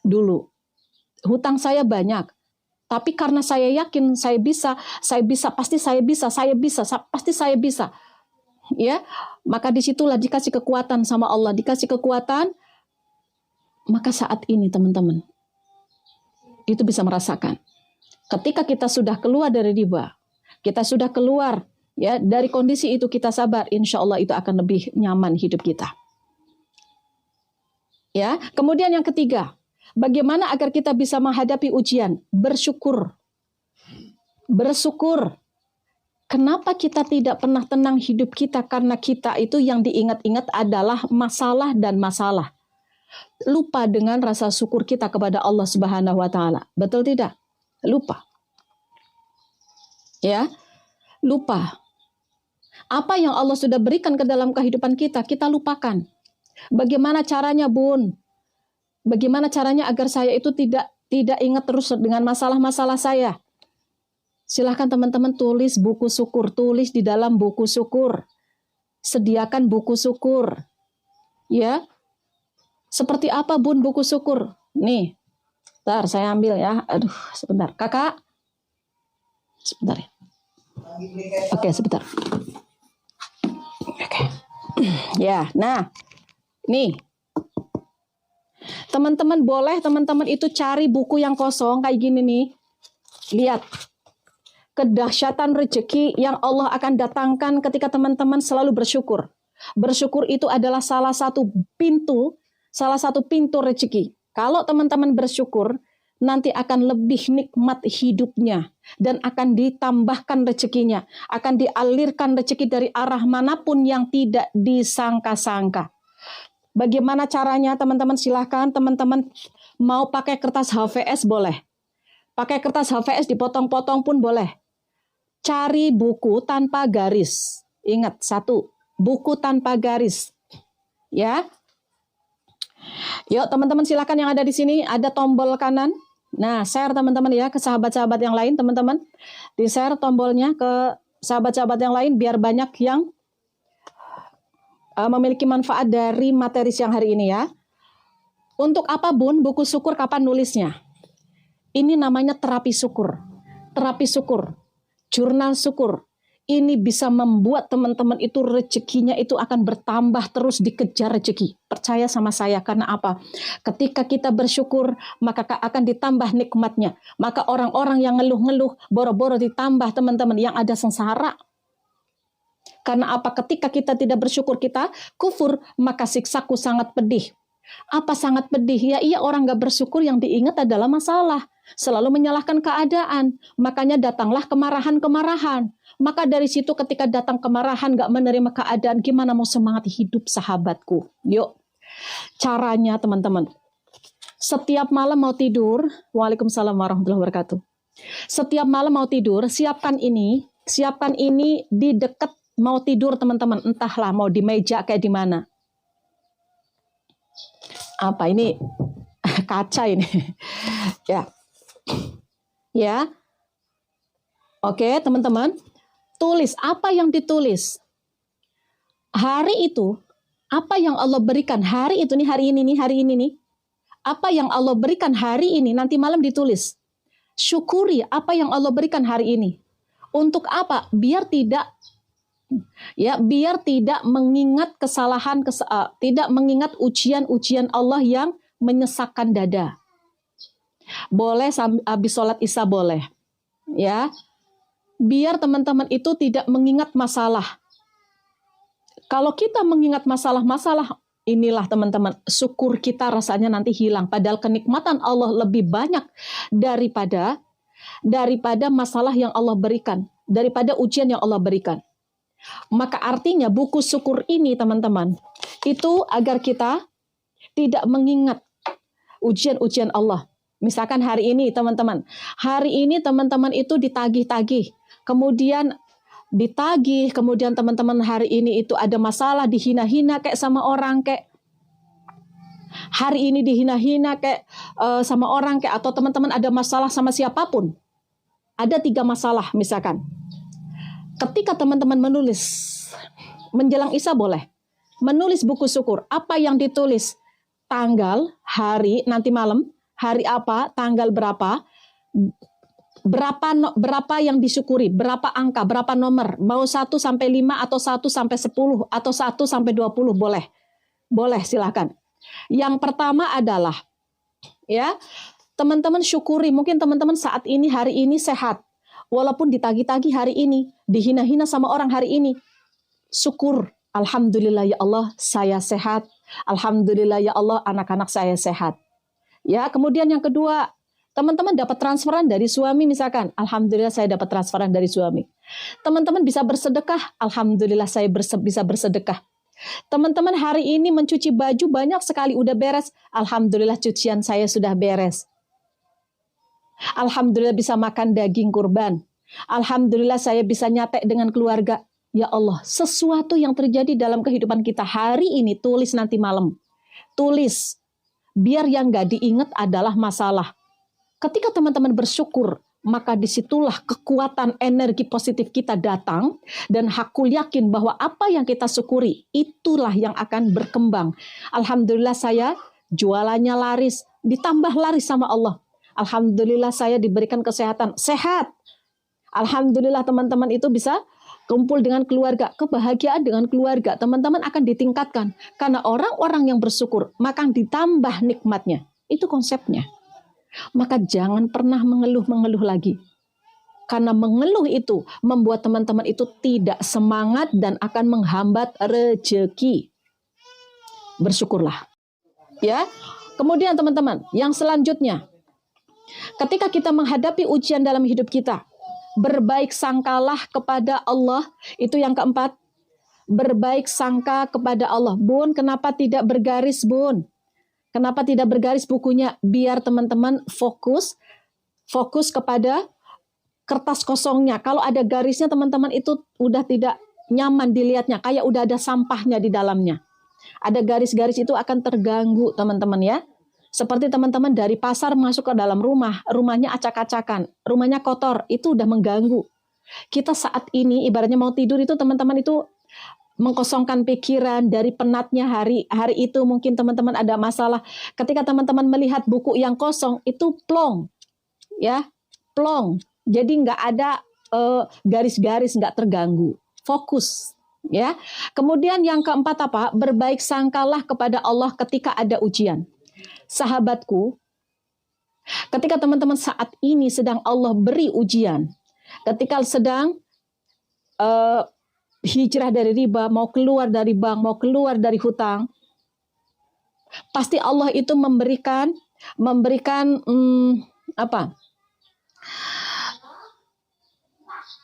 dulu. Hutang saya banyak. Tapi karena saya yakin pasti saya bisa. Ya, maka disitulah dikasih kekuatan sama Allah, dikasih kekuatan. Maka saat ini teman-teman, itu bisa merasakan. Ketika kita sudah keluar dari riba, kita sudah keluar ya dari kondisi itu, kita sabar, insya Allah itu akan lebih nyaman hidup kita. Ya, kemudian yang ketiga. Bagaimana agar kita bisa menghadapi ujian? Bersyukur. Bersyukur. Kenapa kita tidak pernah tenang hidup kita? Karena kita itu yang diingat-ingat adalah masalah dan masalah. Lupa dengan rasa syukur kita kepada Allah Subhanahu wa taala. Betul tidak? Lupa. Ya. Lupa. Apa yang Allah sudah berikan ke dalam kehidupan kita, kita lupakan. Bagaimana caranya, Bun? Bagaimana caranya agar saya itu tidak ingat terus dengan masalah-masalah saya? Silahkan teman-teman tulis buku syukur, tulis di dalam buku syukur. Sediakan buku syukur. Ya. Seperti apa, Bun, buku syukur? Nih. Bentar, saya ambil ya. Aduh, sebentar. Kakak. Sebentar ya. Oke, sebentar. Oke. Ya, nah. Nih. Teman-teman boleh teman-teman itu cari buku yang kosong kayak gini nih. Lihat kedahsyatan rezeki yang Allah akan datangkan ketika teman-teman selalu bersyukur. Bersyukur itu adalah salah satu pintu rezeki. Kalau teman-teman bersyukur, nanti akan lebih nikmat hidupnya dan akan ditambahkan rezekinya, akan dialirkan rezeki dari arah manapun yang tidak disangka-sangka. Bagaimana caranya teman-teman? Silahkan teman-teman mau pakai kertas HVS boleh. Pakai kertas HVS dipotong-potong pun boleh. Cari buku tanpa garis. Ingat, satu, buku tanpa garis. Ya. Yuk teman-teman silahkan yang ada di sini, ada tombol kanan. Nah, share teman-teman ya ke sahabat-sahabat yang lain teman-teman. Di-share tombolnya ke sahabat-sahabat yang lain biar banyak yang memiliki manfaat dari materi siang hari ini ya. Untuk apa, Bun, buku syukur kapan nulisnya? Ini namanya terapi syukur. Terapi syukur. Jurnal syukur. ini bisa membuat teman-teman itu rezekinya itu akan bertambah terus dikejar rezeki. Percaya sama saya, karena apa? Ketika kita bersyukur, maka akan ditambah nikmatnya. Maka orang-orang yang ngeluh-ngeluh, boro-boro ditambah teman-teman yang ada sengsara. Karena apa? Ketika kita tidak bersyukur, kita kufur, maka siksaku sangat pedih. Apa sangat pedih? Ya iya, orang gak bersyukur yang diingat adalah masalah. Selalu menyalahkan keadaan. Makanya datanglah kemarahan-kemarahan. Maka dari situ ketika datang kemarahan gak menerima keadaan, gimana mau semangat hidup sahabatku? Yuk, caranya teman-teman. Setiap malam mau tidur, waalaikumsalam warahmatullahi wabarakatuh. Setiap malam mau tidur, siapkan ini di dekat mau tidur teman-teman. Entahlah mau di meja kayak di mana. Apa ini? Kaca ini. Ya. Oke, teman-teman. Tulis apa yang ditulis. Hari itu, apa yang Allah berikan hari itu nih, hari ini nih. Apa yang Allah berikan hari ini, nanti malam ditulis. Syukuri apa yang Allah berikan hari ini. Untuk apa? Biar tidak mengingat kesalahan, tidak mengingat ujian-ujian Allah yang menyesakkan dada. Boleh habis sholat isya boleh. Ya. Biar teman-teman itu tidak mengingat masalah. Kalau kita mengingat masalah-masalah, inilah teman-teman, syukur kita rasanya nanti hilang. Padahal kenikmatan Allah lebih banyak daripada masalah yang Allah berikan, daripada ujian yang Allah berikan. Maka artinya buku syukur ini teman-teman, itu agar kita tidak mengingat ujian-ujian Allah. Misalkan hari ini teman-teman itu ditagih-tagih. Kemudian ditagih, kemudian teman-teman hari ini itu ada masalah, dihina-hina kayak sama orang, kayak hari ini dihina-hina kayak sama orang, kayak atau teman-teman ada masalah sama siapapun. Ada 3 masalah misalkan. Ketika teman-teman menulis, menjelang isya boleh, menulis buku syukur, apa yang ditulis, tanggal, hari, nanti malam, hari apa, tanggal berapa, berapa yang disyukuri, berapa angka, berapa nomor, mau 1 sampai 5 atau 1 sampai 10 atau 1 sampai 20 boleh. Boleh, silakan. Yang pertama adalah ya, teman-teman syukuri, mungkin teman-teman saat ini hari ini sehat. Walaupun ditagi-tagi hari ini, dihina-hina sama orang hari ini. Syukur, alhamdulillah ya Allah saya sehat. Alhamdulillah ya Allah anak-anak saya sehat. Ya, kemudian yang kedua, teman-teman dapat transferan dari suami misalkan. Alhamdulillah saya dapat transferan dari suami. Teman-teman bisa bersedekah. Alhamdulillah saya bisa bersedekah. Teman-teman hari ini mencuci baju banyak sekali udah beres. Alhamdulillah cucian saya sudah beres. Alhamdulillah bisa makan daging kurban. Alhamdulillah saya bisa nyatek dengan keluarga. Ya Allah, sesuatu yang terjadi dalam kehidupan kita hari ini tulis nanti malam. Tulis. Biar yang gak diingat adalah masalah. Ketika teman-teman bersyukur, maka disitulah kekuatan energi positif kita datang, dan aku yakin bahwa apa yang kita syukuri, itulah yang akan berkembang. Alhamdulillah saya jualannya laris, ditambah laris sama Allah. Alhamdulillah saya diberikan kesehatan, sehat. Alhamdulillah teman-teman itu bisa kumpul dengan keluarga, kebahagiaan dengan keluarga, teman-teman akan ditingkatkan. Karena orang-orang yang bersyukur, maka ditambah nikmatnya. Itu konsepnya. Maka jangan pernah mengeluh-mengeluh lagi. Karena mengeluh itu membuat teman-teman itu tidak semangat dan akan menghambat rezeki. Bersyukurlah. Ya. Kemudian teman-teman, yang selanjutnya, ketika kita menghadapi ujian dalam hidup kita, berbaik sangkalah kepada Allah. Itu yang keempat. Berbaik sangka kepada Allah. Bun, kenapa tidak bergaris, Bun? Kenapa tidak bergaris bukunya? Biar teman-teman fokus kepada kertas kosongnya. Kalau ada garisnya teman-teman itu udah tidak nyaman dilihatnya. Kayak udah ada sampahnya di dalamnya. Ada garis-garis itu akan terganggu teman-teman ya. Seperti teman-teman dari pasar masuk ke dalam rumah, rumahnya acak-acakan, rumahnya kotor, itu udah mengganggu. Kita saat ini ibaratnya mau tidur itu teman-teman itu mengkosongkan pikiran dari penatnya hari itu, mungkin teman-teman ada masalah. Ketika teman-teman melihat buku yang kosong itu plong. Ya, plong. Jadi nggak ada garis-garis, nggak terganggu. Fokus. Ya. Kemudian yang keempat apa? Berbaik sangkalah kepada Allah ketika ada ujian. Sahabatku, ketika teman-teman saat ini sedang Allah beri ujian, ketika sedang hijrah dari riba, mau keluar dari bank, mau keluar dari hutang, pasti Allah itu memberikan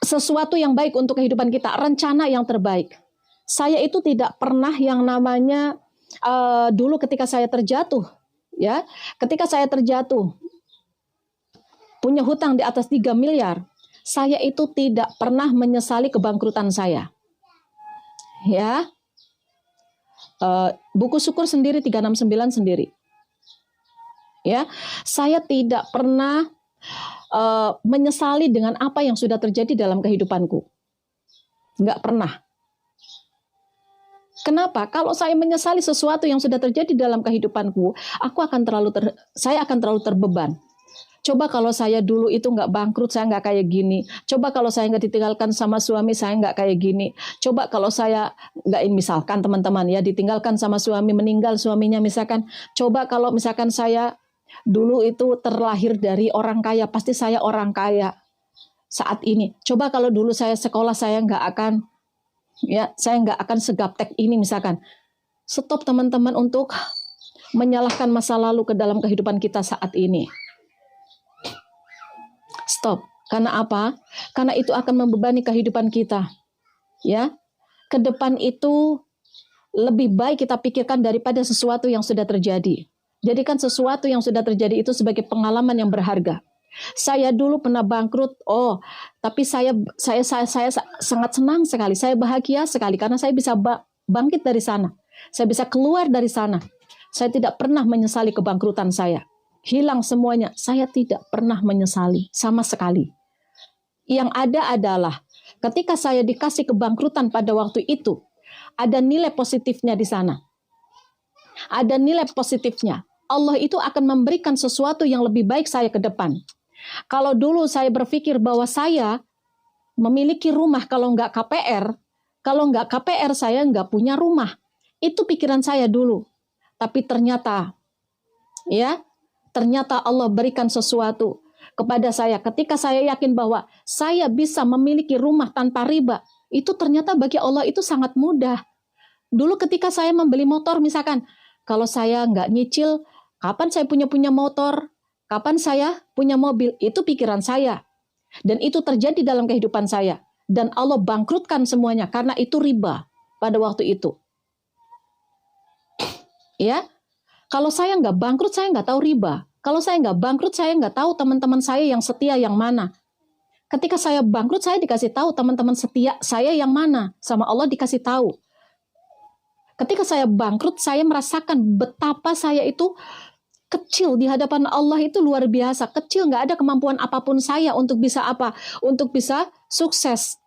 sesuatu yang baik untuk kehidupan kita, rencana yang terbaik. Saya itu tidak pernah yang namanya dulu ketika saya terjatuh, ya, ketika saya terjatuh punya hutang di atas 3 miliar, saya itu tidak pernah menyesali kebangkrutan saya. Ya, buku syukur sendiri 369 sendiri. Ya, saya tidak pernah menyesali dengan apa yang sudah terjadi dalam kehidupanku. Nggak pernah. Kenapa? Kalau saya menyesali sesuatu yang sudah terjadi dalam kehidupanku, saya akan terlalu terbeban. Coba kalau saya dulu itu nggak bangkrut, saya nggak kayak gini. Coba kalau saya nggak ditinggalkan sama suami, saya nggak kayak gini. Coba kalau saya nggak, misalkan teman-teman ya, ditinggalkan sama suami, meninggal suaminya misalkan. Coba kalau misalkan saya dulu itu terlahir dari orang kaya, pasti saya orang kaya saat ini. Coba kalau dulu saya sekolah, saya nggak akan segaptek ini misalkan. Stop teman-teman untuk menyalahkan masa lalu ke dalam kehidupan kita saat ini. Stop. Karena apa? Karena itu akan membebani kehidupan kita. Ya. Ke depan itu lebih baik kita pikirkan daripada sesuatu yang sudah terjadi. Jadikan sesuatu yang sudah terjadi itu sebagai pengalaman yang berharga. Saya dulu pernah bangkrut. Tapi saya sangat senang sekali. Saya bahagia sekali karena saya bisa bangkit dari sana. Saya bisa keluar dari sana. Saya tidak pernah menyesali kebangkrutan saya. Hilang semuanya. Saya tidak pernah menyesali sama sekali. Yang ada adalah ketika saya dikasih kebangkrutan pada waktu itu, ada nilai positifnya di sana. Ada nilai positifnya. Allah itu akan memberikan sesuatu yang lebih baik saya ke depan. Kalau dulu saya berpikir bahwa saya memiliki rumah kalau nggak KPR saya nggak punya rumah. Itu pikiran saya dulu. Tapi ternyata Allah berikan sesuatu kepada saya. Ketika saya yakin bahwa saya bisa memiliki rumah tanpa riba, itu ternyata bagi Allah itu sangat mudah. Dulu ketika saya membeli motor misalkan, kalau saya nggak nyicil, kapan saya punya motor? Kapan saya punya mobil? Itu pikiran saya. Dan itu terjadi dalam kehidupan saya. Dan Allah bangkrutkan semuanya karena itu riba pada waktu itu. Ya, kalau saya nggak bangkrut, saya nggak tahu riba. Kalau saya nggak bangkrut, saya nggak tahu teman-teman saya yang setia yang mana. Ketika saya bangkrut, saya dikasih tahu teman-teman setia saya yang mana. Sama Allah dikasih tahu. Ketika saya bangkrut, saya merasakan betapa saya itu kecil di hadapan Allah, itu luar biasa. Kecil, nggak ada kemampuan apapun saya untuk bisa apa? Untuk bisa sukses.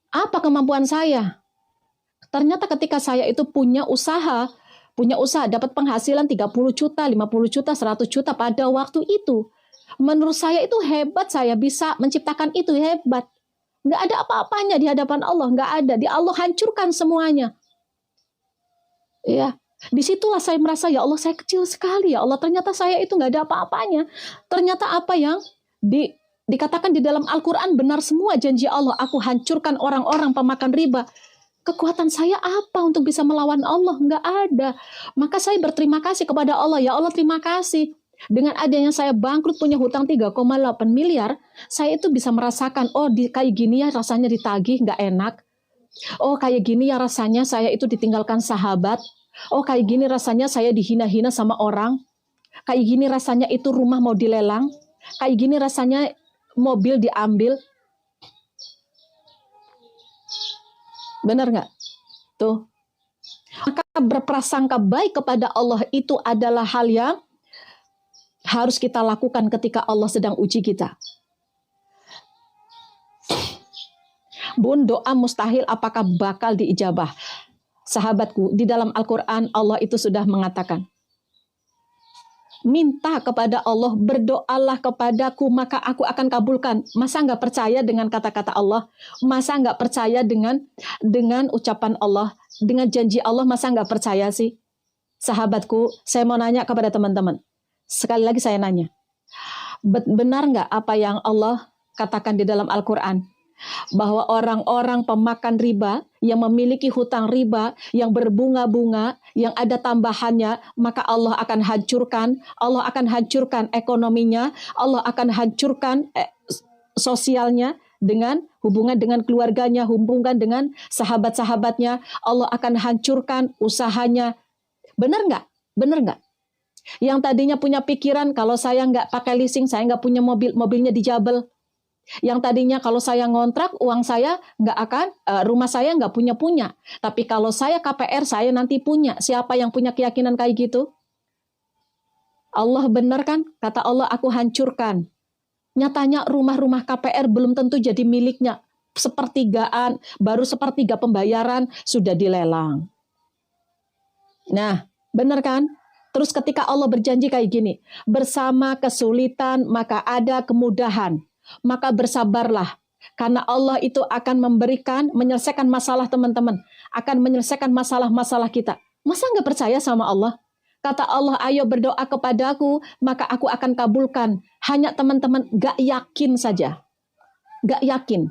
Apa kemampuan saya? Ternyata ketika saya itu punya usaha, dapat penghasilan 30 juta, 50 juta, 100 juta pada waktu itu. Menurut saya itu hebat, saya bisa menciptakan itu, hebat. Nggak ada apa-apanya di hadapan Allah, nggak ada. Di Allah hancurkan semuanya. Ya, disitulah saya merasa, ya Allah saya kecil sekali, ya Allah ternyata saya itu nggak ada apa-apanya. Ternyata apa yang dikatakan di dalam Al-Quran benar semua janji Allah. Aku hancurkan orang-orang pemakan riba. Kekuatan saya apa untuk bisa melawan Allah? Nggak ada. Maka saya berterima kasih kepada Allah. Ya Allah terima kasih. Dengan adanya saya bangkrut punya hutang 3,8 miliar, saya itu bisa merasakan, kayak gini ya rasanya ditagih, nggak enak. Kayak gini ya rasanya saya itu ditinggalkan sahabat. Kayak gini rasanya saya dihina-hina sama orang. Kayak gini rasanya itu rumah mau dilelang. Kayak gini rasanya mobil diambil. Benar nggak? Tuh. Maka berprasangka baik kepada Allah itu adalah hal yang harus kita lakukan ketika Allah sedang uji kita. Bun, doa mustahil apakah bakal diijabah? Sahabatku, di dalam Al-Quran Allah itu sudah mengatakan, minta kepada Allah, berdoalah kepadaku maka aku akan kabulkan. Masa nggak percaya dengan kata-kata Allah? Masa nggak percaya dengan ucapan Allah, dengan janji Allah? Masa nggak percaya sih? Sahabatku, saya mau nanya kepada teman-teman. Sekali lagi saya nanya, benar nggak apa yang Allah katakan di dalam Al-Quran? Bahwa orang-orang pemakan riba, yang memiliki hutang riba, yang berbunga-bunga, yang ada tambahannya, maka Allah akan hancurkan ekonominya, Allah akan hancurkan sosialnya, dengan hubungan dengan keluarganya, hubungan dengan sahabat-sahabatnya, Allah akan hancurkan usahanya. Benar nggak? Benar nggak? Yang tadinya punya pikiran, kalau saya nggak pakai leasing, saya nggak punya mobil, mobilnya dijabel. Yang tadinya kalau saya ngontrak, uang saya nggak akan, rumah saya nggak punya. Tapi kalau saya KPR, saya nanti punya. Siapa yang punya keyakinan kayak gitu? Allah benar kan? Kata Allah, aku hancurkan. Nyatanya rumah-rumah KPR belum tentu jadi miliknya. Sepertigaan, baru sepertiga pembayaran sudah dilelang. Nah, benar kan? Terus ketika Allah berjanji kayak gini, bersama kesulitan maka ada kemudahan. Maka bersabarlah, karena Allah itu akan menyelesaikan masalah teman-teman, akan menyelesaikan masalah-masalah kita. Masa nggak percaya sama Allah? Kata Allah, ayo berdoa kepadaku, maka aku akan kabulkan. Hanya teman-teman nggak yakin saja, nggak yakin.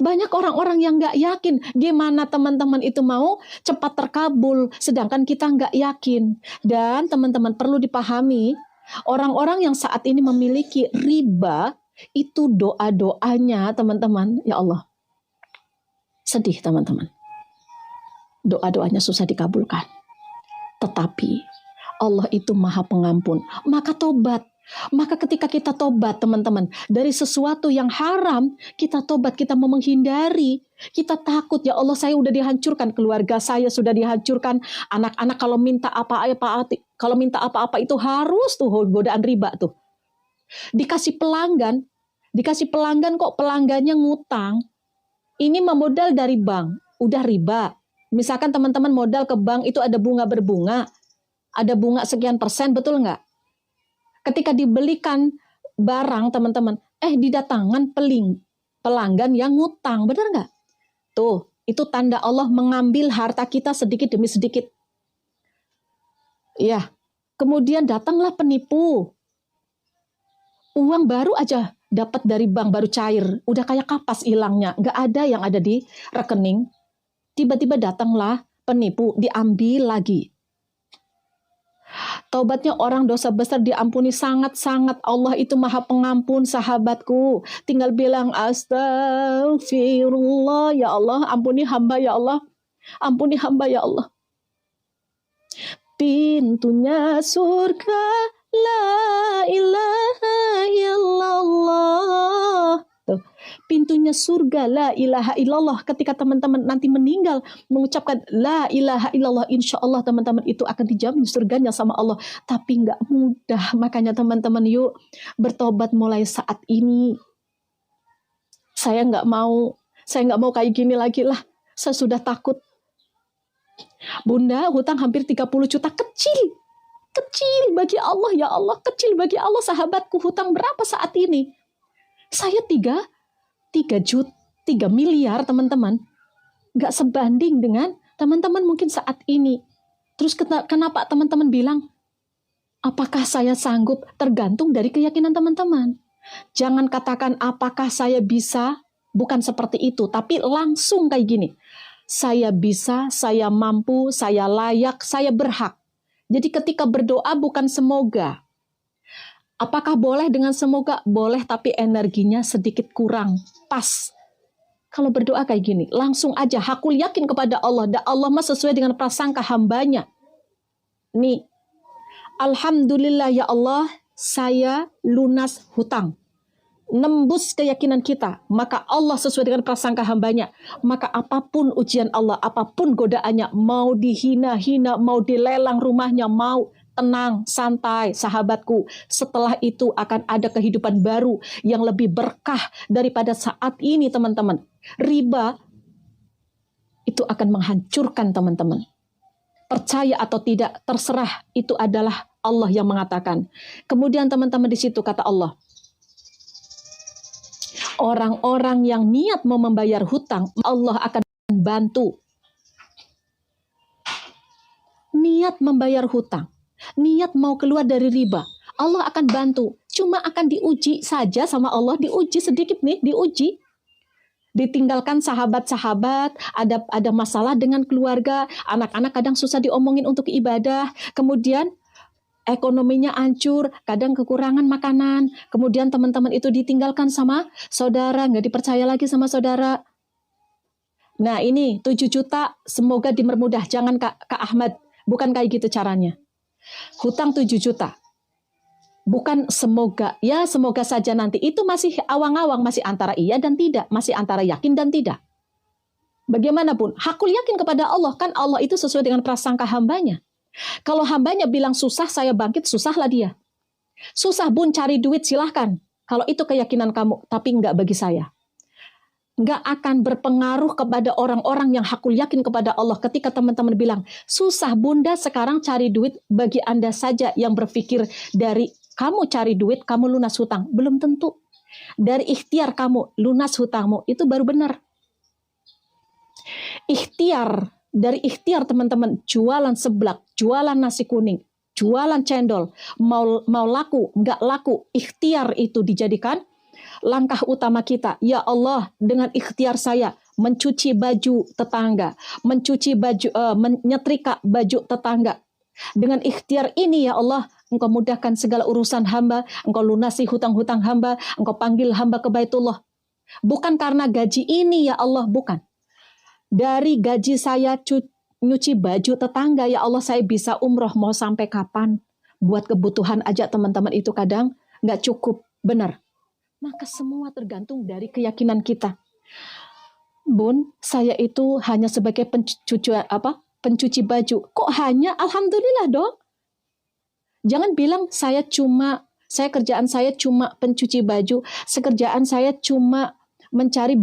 Banyak orang-orang yang nggak yakin, gimana teman-teman itu mau cepat terkabul, sedangkan kita nggak yakin. Dan teman-teman perlu dipahami, orang-orang yang saat ini memiliki riba, itu doa-doanya teman-teman, ya Allah, sedih teman-teman. Doa-doanya susah dikabulkan. Tetapi Allah itu maha pengampun, maka tobat. Maka ketika kita tobat teman-teman, dari sesuatu yang haram, kita tobat, kita mau menghindari. Kita takut, ya Allah saya udah dihancurkan, keluarga saya sudah dihancurkan, anak-anak kalau minta apa-apa itu harus tuh godaan riba tuh. Dikasih pelanggan kok pelanggannya ngutang. Ini memodal dari bank, udah riba. Misalkan teman-teman modal ke bank itu ada bunga berbunga, ada bunga sekian persen, betul nggak? Ketika dibelikan barang teman-teman, didatangkan pelanggan yang ngutang, benar nggak? Tuh, itu tanda Allah mengambil harta kita sedikit demi sedikit. Ya, kemudian datanglah penipu. Uang baru aja dapat dari bank, baru cair, udah kayak kapas hilangnya, nggak ada yang ada di rekening. Tiba-tiba datanglah penipu, diambil lagi. Taubatnya orang dosa besar diampuni sangat-sangat. Allah itu maha pengampun sahabatku. Tinggal bilang astagfirullah, ya Allah, ampuni hamba ya Allah. Ampuni hamba ya Allah. Pintunya surga, la ilaha illallah. Tuh, pintunya surga, la ilaha illallah. Ketika teman-teman nanti meninggal mengucapkan la ilaha illallah, insya Allah teman-teman itu akan dijamin surganya sama Allah. Tapi nggak mudah, makanya teman-teman yuk bertobat mulai saat ini. Saya nggak mau kayak gini lagi lah. Saya sudah takut. Bunda, hutang hampir 30 juta, kecil bagi Allah, ya Allah, kecil bagi Allah. Sahabatku, hutang berapa saat ini? Saya 3 miliar teman-teman, nggak sebanding dengan teman-teman mungkin saat ini. Terus kenapa teman-teman bilang, apakah saya sanggup? Tergantung dari keyakinan teman-teman. Jangan katakan apakah saya bisa, bukan seperti itu, tapi langsung kayak gini. Saya bisa, saya mampu, saya layak, saya berhak. Jadi ketika berdoa bukan semoga. Apakah boleh dengan semoga? Boleh, tapi energinya sedikit kurang pas. Kalau berdoa kayak gini, langsung aja hakul yakin kepada Allah. Dan Allah mah sesuai dengan prasangka hambanya. Nih, alhamdulillah ya Allah, saya lunas hutang. Nembus keyakinan kita, maka Allah sesuai dengan prasangka hambanya. Maka apapun ujian Allah, apapun godaannya, mau dihina-hina, mau dilelang rumahnya, mau tenang, santai, sahabatku. Setelah itu akan ada kehidupan baru yang lebih berkah daripada saat ini, teman-teman. Riba itu akan menghancurkan teman-teman. percaya atau tidak, terserah, itu adalah Allah yang mengatakan. Kemudian teman-teman di situ kata Allah, orang-orang yang niat mau membayar hutang, Allah akan bantu. Niat membayar hutang, niat mau keluar dari riba, Allah akan bantu. Cuma akan diuji saja sama Allah, diuji sedikit nih, diuji. Ditinggalkan sahabat-sahabat, ada masalah dengan keluarga, anak-anak kadang susah diomongin untuk ibadah, kemudian ekonominya hancur, kadang kekurangan makanan, kemudian teman-teman itu ditinggalkan sama saudara, nggak dipercaya lagi sama saudara. Nah ini 7 juta, semoga dipermudah, jangan Kak Ahmad, bukan kayak gitu caranya. Hutang 7 juta. Bukan semoga, ya semoga saja nanti. Itu masih awang-awang, masih antara iya dan tidak, masih antara yakin dan tidak. Bagaimanapun, hakul yakin kepada Allah, kan Allah itu sesuai dengan prasangka hambanya. Kalau hambanya bilang susah, saya bangkit, susahlah dia. Susah bun, cari duit silahkan. Kalau itu keyakinan kamu, tapi enggak bagi saya. Enggak akan berpengaruh kepada orang-orang yang hakul yakin kepada Allah. Ketika teman-teman bilang, susah bunda sekarang cari duit, bagi Anda saja yang berpikir dari kamu cari duit, kamu lunas hutang. Belum tentu. Dari ikhtiar kamu lunas hutangmu, itu baru benar. Ikhtiar, dari ikhtiar teman-teman, jualan seblak, jualan nasi kuning, jualan cendol, mau laku, nggak laku, ikhtiar itu dijadikan langkah utama kita. Ya Allah, dengan ikhtiar saya mencuci baju tetangga, mencuci baju, menyetrika baju tetangga. Dengan ikhtiar ini ya Allah, Engkau mudahkan segala urusan hamba, Engkau lunasi hutang-hutang hamba, Engkau panggil hamba ke Baitullah. Bukan karena gaji ini ya Allah, bukan. Dari gaji saya nyuci baju tetangga ya Allah, saya bisa umroh, mau sampai kapan? Buat kebutuhan aja teman-teman itu kadang nggak cukup, benar. Maka semua tergantung dari keyakinan kita. Bun, saya itu hanya sebagai pencuci baju. Kok hanya? Alhamdulillah dong. Jangan bilang saya kerjaan saya cuma pencuci baju, kerjaan saya cuma mencari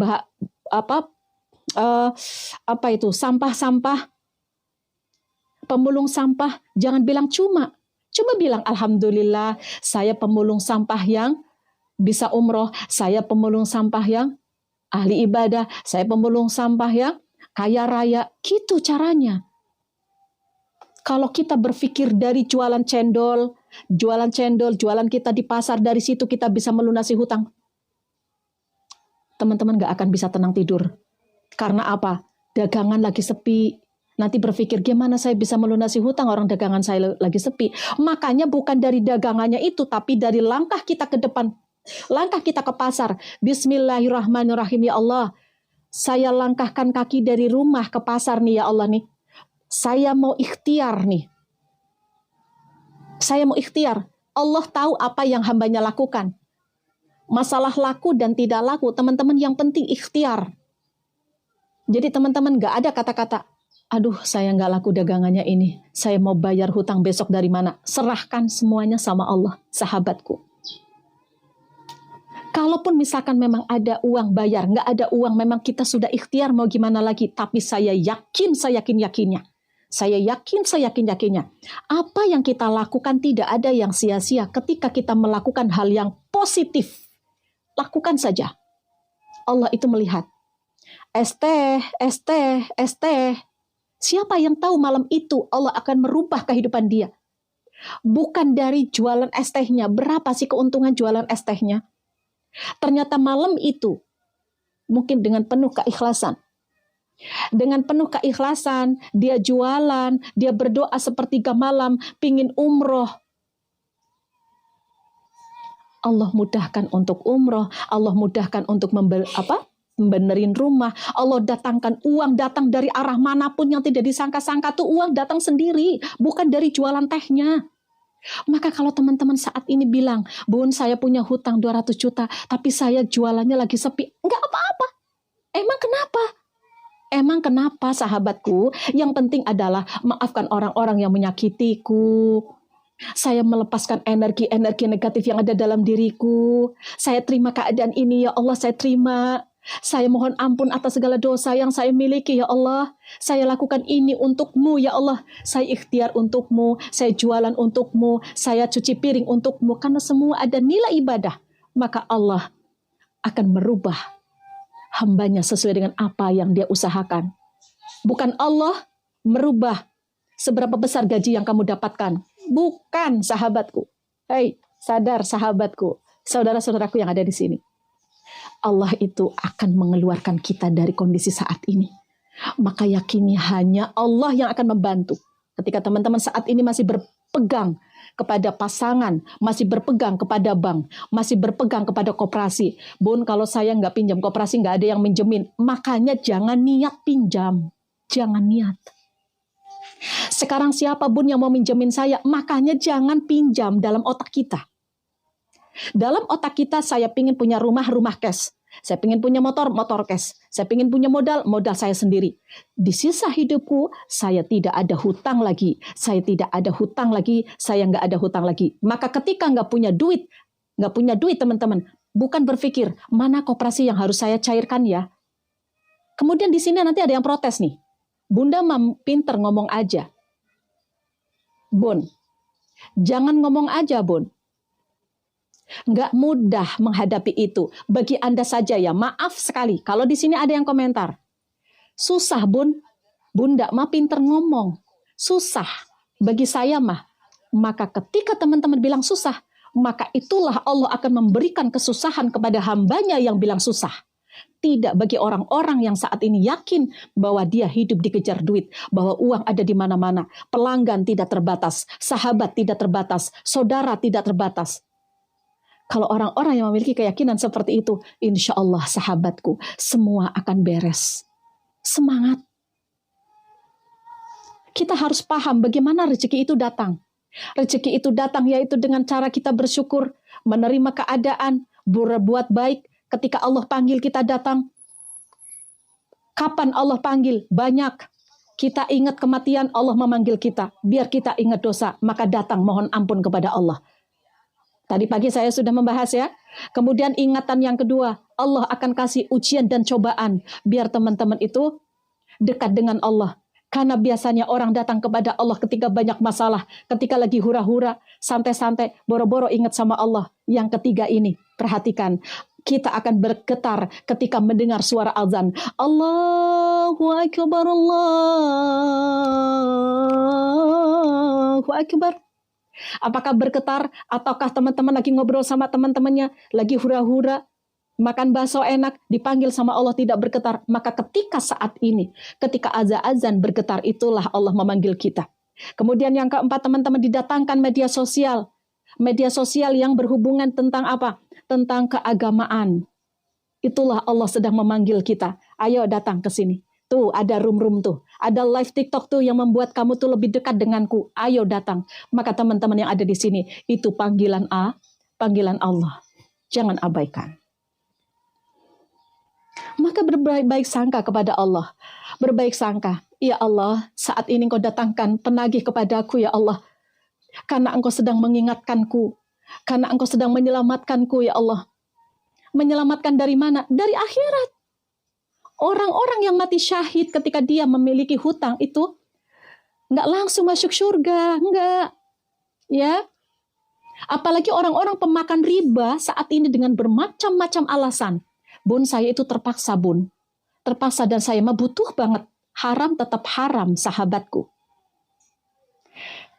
sampah-sampah, pemulung sampah. Jangan bilang cuma bilang alhamdulillah saya pemulung sampah yang bisa umroh, saya pemulung sampah yang ahli ibadah, saya pemulung sampah yang kaya raya. Gitu caranya. Kalau kita berpikir dari jualan cendol, jualan kita di pasar, dari situ kita bisa melunasi hutang. Teman-teman gak akan bisa tenang tidur. Karena apa? Dagangan lagi sepi. Nanti berpikir gimana saya bisa melunasi hutang, orang dagangan saya lagi sepi. Makanya bukan dari dagangannya itu, tapi dari langkah kita ke depan. Langkah kita ke pasar. Bismillahirrahmanirrahim ya Allah. Saya langkahkan kaki dari rumah ke pasar nih ya Allah nih. Saya mau ikhtiar nih. Saya mau ikhtiar. Allah tahu apa yang hambanya lakukan. Masalah laku dan tidak laku, teman-teman yang penting ikhtiar. Jadi teman-teman gak ada kata-kata, aduh saya gak laku dagangannya ini. Saya mau bayar hutang besok dari mana? Serahkan semuanya sama Allah, sahabatku. Kalaupun misalkan memang ada uang bayar, nggak ada uang, memang kita sudah ikhtiar mau gimana lagi. Tapi saya yakin, saya yakin-yakinnya. Saya yakin-yakinnya. Apa yang kita lakukan tidak ada yang sia-sia ketika kita melakukan hal yang positif. Lakukan saja. Allah itu melihat. Esteh. Siapa yang tahu malam itu Allah akan merubah kehidupan dia. Bukan dari jualan es tehnya. Berapa sih keuntungan jualan es tehnya? Ternyata malam itu mungkin dengan penuh keikhlasan. Dengan penuh keikhlasan, dia jualan, dia berdoa sepertiga malam, pingin umroh. Allah mudahkan untuk umroh, Allah mudahkan untuk membenerin rumah, Allah datangkan uang, datang dari arah manapun yang tidak disangka-sangka tuh uang datang sendiri, bukan dari jualan tehnya. Maka kalau teman-teman saat ini bilang, Bun saya punya hutang 200 juta, tapi saya jualannya lagi sepi, enggak apa-apa. Emang kenapa sahabatku? Yang penting adalah maafkan orang-orang yang menyakitiku. Saya melepaskan energi-energi negatif yang ada dalam diriku. Saya terima keadaan ini ya Allah, saya terima. Saya mohon ampun atas segala dosa yang saya miliki, ya Allah. Saya lakukan ini untuk-Mu, ya Allah. Saya ikhtiar untuk-Mu, saya jualan untuk-Mu, saya cuci piring untuk-Mu. Karena semua ada nilai ibadah. Maka Allah akan merubah hambanya sesuai dengan apa yang dia usahakan. Bukan Allah merubah seberapa besar gaji yang kamu dapatkan. Bukan, sahabatku. Hei, sadar sahabatku, saudara-saudaraku yang ada di sini. Allah itu akan mengeluarkan kita dari kondisi saat ini. Maka yakini hanya Allah yang akan membantu. Ketika teman-teman saat ini masih berpegang kepada pasangan, masih berpegang kepada bank, masih berpegang kepada koperasi. Bun, kalau saya nggak pinjam koperasi, nggak ada yang minjemin. Makanya jangan niat pinjam. Jangan niat. Sekarang siapa bun yang mau minjemin saya? Makanya jangan pinjam dalam otak kita. Dalam otak kita, saya pingin punya rumah cash. Saya pingin punya motor cash. Saya pingin punya modal saya sendiri. Di sisa hidupku, saya tidak ada hutang lagi. Saya tidak ada hutang lagi. Saya nggak ada hutang lagi. Maka ketika nggak punya duit teman-teman, bukan berpikir, mana koperasi yang harus saya cairkan ya. Kemudian di sini nanti ada yang protes nih. Bunda pinter ngomong aja. Bun, jangan ngomong aja, Bun. Nggak mudah menghadapi itu. Bagi Anda saja ya, maaf sekali. Kalau di sini ada yang komentar. Susah, Bun. Bunda mah pinter ngomong. Susah. Bagi saya mah. Maka ketika teman-teman bilang susah, maka itulah Allah akan memberikan kesusahan kepada hambanya yang bilang susah. Tidak bagi orang-orang yang saat ini yakin bahwa dia hidup dikejar duit, bahwa uang ada di mana-mana, pelanggan tidak terbatas, sahabat tidak terbatas, saudara tidak terbatas. Kalau orang-orang yang memiliki keyakinan seperti itu, insya Allah sahabatku, semua akan beres. Semangat. Kita harus paham bagaimana rezeki itu datang. Rezeki itu datang yaitu dengan cara kita bersyukur, menerima keadaan, berbuat baik. Ketika Allah panggil kita datang. Kapan Allah panggil? Banyak. Kita ingat kematian, Allah memanggil kita. Biar kita ingat dosa, maka datang mohon ampun kepada Allah. Tadi pagi saya sudah membahas ya. Kemudian ingatan yang kedua, Allah akan kasih ujian dan cobaan. Biar teman-teman itu dekat dengan Allah. Karena biasanya orang datang kepada Allah ketika banyak masalah. Ketika lagi hura-hura, santai-santai, boro-boro ingat sama Allah. Yang ketiga ini, perhatikan. Kita akan bergetar ketika mendengar suara azan. Allahu Akbar, Allahu Akbar. Apakah bergetar ataukah teman-teman lagi ngobrol sama teman-temannya, lagi hura-hura, makan bakso enak, dipanggil sama Allah tidak bergetar. Maka ketika saat ini, ketika azan bergetar, itulah Allah memanggil kita. Kemudian yang keempat, teman-teman, didatangkan media sosial. Media sosial yang berhubungan tentang apa? Tentang keagamaan. Itulah Allah sedang memanggil kita. Ayo datang ke sini. Tuh ada room tuh. Ada live TikTok tuh yang membuat kamu tuh lebih dekat denganku. Ayo datang. Maka teman-teman yang ada di sini, itu panggilan panggilan Allah. Jangan abaikan. Maka berbaik sangka kepada Allah. Berbaik sangka. Ya Allah, saat ini Engkau datangkan penagih kepadaku ya Allah. Karena Engkau sedang mengingatkanku. Karena Engkau sedang menyelamatkanku ya Allah. Menyelamatkan dari mana? Dari akhirat. Orang-orang yang mati syahid ketika dia memiliki hutang itu nggak langsung masuk surga, nggak. Ya. Apalagi orang-orang pemakan riba saat ini dengan bermacam-macam alasan. Bun, saya itu terpaksa, Bun. Terpaksa dan saya mah butuh banget. Haram tetap haram, sahabatku.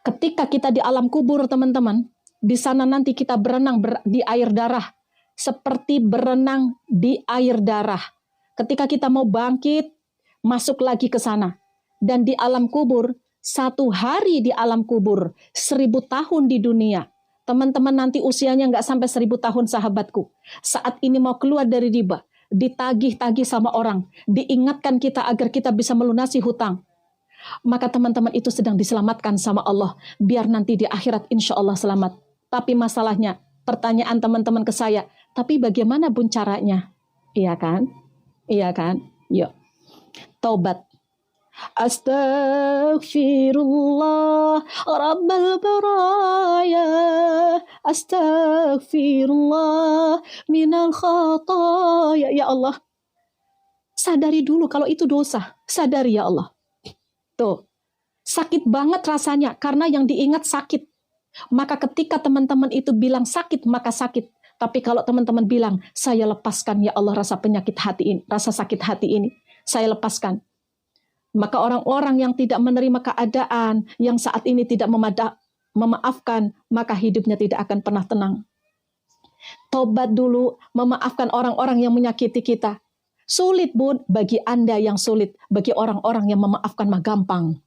Ketika kita di alam kubur, teman-teman, di sana nanti kita berenang di air darah. Seperti berenang di air darah. Ketika kita mau bangkit, masuk lagi ke sana. Dan di alam kubur, 1 hari di alam kubur, 1000 tahun di dunia. Teman-teman nanti usianya nggak sampai 1000 tahun sahabatku. Saat ini mau keluar dari riba, ditagih-tagih sama orang, diingatkan kita agar kita bisa melunasi hutang. Maka teman-teman itu sedang diselamatkan sama Allah. Biar nanti di akhirat insya Allah selamat. Tapi masalahnya, pertanyaan teman-teman ke saya, tapi bagaimana Bun caranya? Iya kan? Iya kan? Yuk. Taubat. Astaghfirullah Rabbal baraya. Astaghfirullah minal khataya. Ya Allah, sadari dulu kalau itu dosa. Sadari ya Allah. Tuh, sakit banget rasanya karena yang diingat sakit. Maka ketika teman-teman itu bilang sakit, maka sakit. Tapi kalau teman-teman bilang, saya lepaskan ya Allah rasa penyakit hati ini, rasa sakit hati ini, saya lepaskan. Maka orang-orang yang tidak menerima keadaan, yang saat ini tidak memaafkan, maka hidupnya tidak akan pernah tenang. Tobat dulu, memaafkan orang-orang yang menyakiti kita. Sulit, Bun, bagi Anda yang sulit. Bagi orang-orang yang memaafkan mah gampang.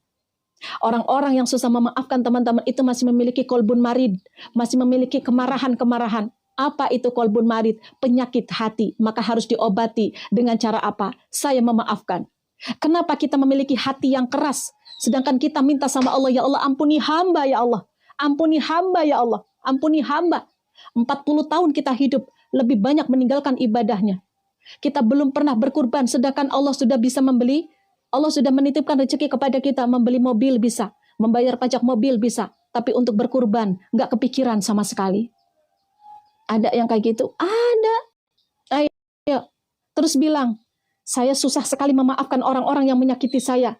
Orang-orang yang susah memaafkan teman-teman itu masih memiliki kolbun marid, masih memiliki kemarahan-kemarahan. Apa itu kolbun marid? Penyakit hati, maka harus diobati dengan cara apa? Saya memaafkan. Kenapa kita memiliki hati yang keras? Sedangkan kita minta sama Allah, ya Allah ampuni hamba ya Allah. Ampuni hamba ya Allah. Ampuni hamba. 40 tahun kita hidup, lebih banyak meninggalkan ibadahnya. Kita belum pernah berkurban, sedangkan Allah sudah bisa membeli. Allah sudah menitipkan rezeki kepada kita, membeli mobil bisa, membayar pajak mobil bisa. Tapi untuk berkurban, nggak kepikiran sama sekali. Ada yang kayak gitu? Ada. Ayo, terus bilang, saya susah sekali memaafkan orang-orang yang menyakiti saya.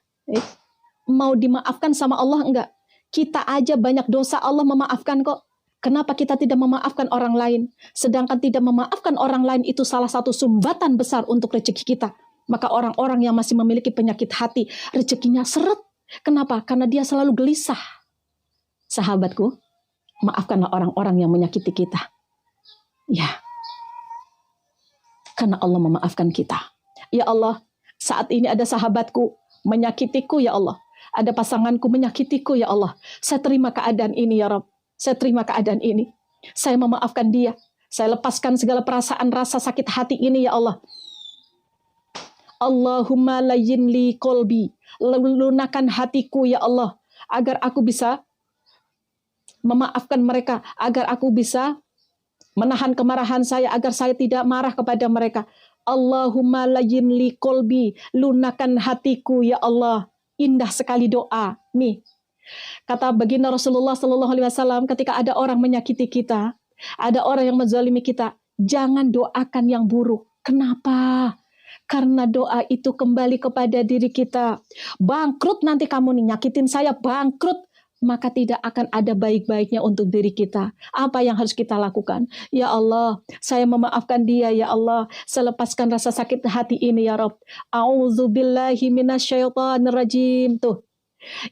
Mau dimaafkan sama Allah enggak? Kita aja banyak dosa, Allah memaafkan kok. Kenapa kita tidak memaafkan orang lain? Sedangkan tidak memaafkan orang lain itu salah satu sumbatan besar untuk rezeki kita. Maka orang-orang yang masih memiliki penyakit hati, rezekinya seret. Kenapa? Karena dia selalu gelisah. Sahabatku, maafkanlah orang-orang yang menyakiti kita. Ya, karena Allah memaafkan kita. Ya Allah, saat ini ada sahabatku menyakitiku ya Allah. Ada pasanganku menyakitiku ya Allah. Saya terima keadaan ini ya Rabb. Saya terima keadaan ini. Saya memaafkan dia. Saya lepaskan segala perasaan rasa sakit hati ini ya Allah. Allahumma layyin li qalbi. Lunakan hatiku ya Allah. Agar aku bisa memaafkan mereka. Agar aku bisa menahan kemarahan saya. Agar saya tidak marah kepada mereka. Allahumma layyin li qalbi, lunakan hatiku ya Allah. Indah sekali doa. Nih, kata baginda Rasulullah Sallallahu Alaihi Wasallam, ketika ada orang menyakiti kita, ada orang yang menzalimi kita, jangan doakan yang buruk. Kenapa? Karena doa itu kembali kepada diri kita. Bangkrut nanti kamu nih, nyakitin saya, bangkrut. Maka tidak akan ada baik-baiknya untuk diri kita. Apa yang harus kita lakukan? Ya Allah, saya memaafkan dia ya Allah. Saya lepaskan rasa sakit hati ini ya Rabb. A'udzubillahi minasyaitonirrajim. Tuh.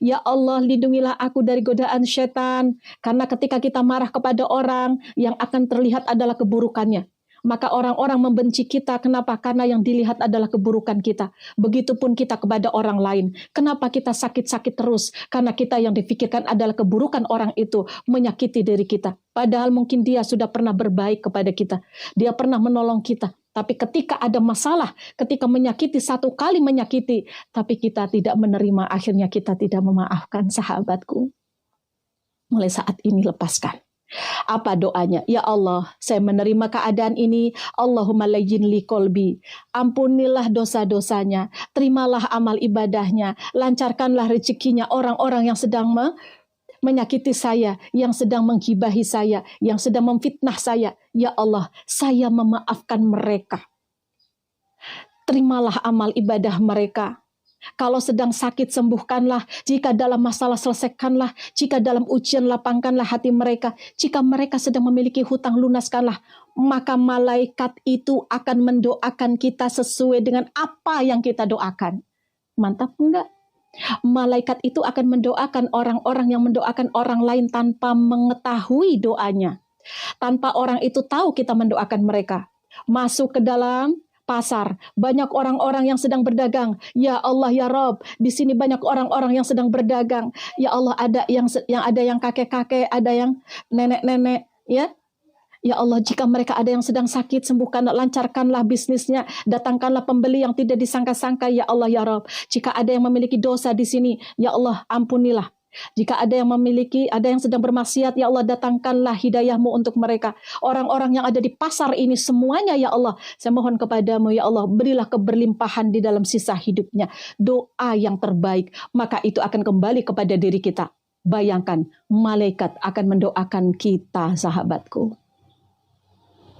Ya Allah, lindungilah aku dari godaan setan. Karena ketika kita marah kepada orang, yang akan terlihat adalah keburukannya. Maka orang-orang membenci kita. Kenapa? Karena yang dilihat adalah keburukan kita. Begitupun kita kepada orang lain. Kenapa kita sakit-sakit terus? Karena kita yang difikirkan adalah keburukan orang itu menyakiti diri kita. Padahal mungkin dia sudah pernah berbaik kepada kita. Dia pernah menolong kita. Tapi ketika ada masalah, ketika menyakiti, satu kali menyakiti, tapi kita tidak menerima, akhirnya kita tidak memaafkan. Sahabatku, mulai saat ini lepaskan. Apa doanya? Ya Allah, saya menerima keadaan ini. Allahumma layyin li qalbi. Ampunilah dosa-dosanya. Terimalah amal ibadahnya. Lancarkanlah rezekinya orang-orang yang sedang menyakiti saya, yang sedang menggibahi saya, yang sedang memfitnah saya. Ya Allah, saya memaafkan mereka. Terimalah amal ibadah mereka. Kalau sedang sakit, sembuhkanlah. Jika dalam masalah, selesaikanlah. Jika dalam ujian, lapangkanlah hati mereka. Jika mereka sedang memiliki hutang, lunaskanlah. Maka malaikat itu akan mendoakan kita sesuai dengan apa yang kita doakan. Mantap enggak? Malaikat itu akan mendoakan orang-orang yang mendoakan orang lain tanpa mengetahui doanya. Tanpa orang itu tahu kita mendoakan mereka. Masuk ke dalam pasar, banyak orang-orang yang sedang berdagang. Ya Allah ya Rob, di sini banyak orang-orang yang sedang berdagang. Ya Allah, ada yang kakek-kakek, ada yang nenek-nenek, ya. Ya Allah, jika mereka ada yang sedang sakit, sembuhkanlah, lancarkanlah bisnisnya, datangkanlah pembeli yang tidak disangka-sangka. Ya Allah ya Rob, jika ada yang memiliki dosa di sini, ya Allah ampunilah. Jika ada yang sedang bermaksiat, ya Allah datangkanlah hidayahmu untuk mereka. Orang-orang yang ada di pasar ini semuanya, ya Allah, saya mohon kepadamu, ya Allah, berilah keberlimpahan di dalam sisa hidupnya. Doa yang terbaik, maka itu akan kembali kepada diri kita. Bayangkan, malaikat akan mendoakan kita, sahabatku.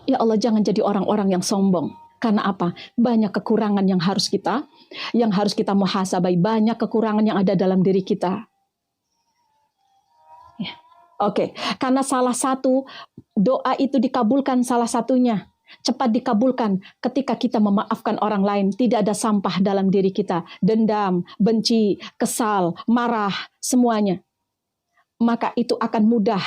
Ya Allah, jangan jadi orang-orang yang sombong. Karena apa? Banyak kekurangan yang harus kita muhasabai, banyak kekurangan yang ada dalam diri kita. Ya. Oke, karena salah satu doa itu dikabulkan, salah satunya cepat dikabulkan ketika kita memaafkan orang lain. Tidak ada sampah dalam diri kita, dendam, benci, kesal, marah, semuanya. Maka itu akan mudah.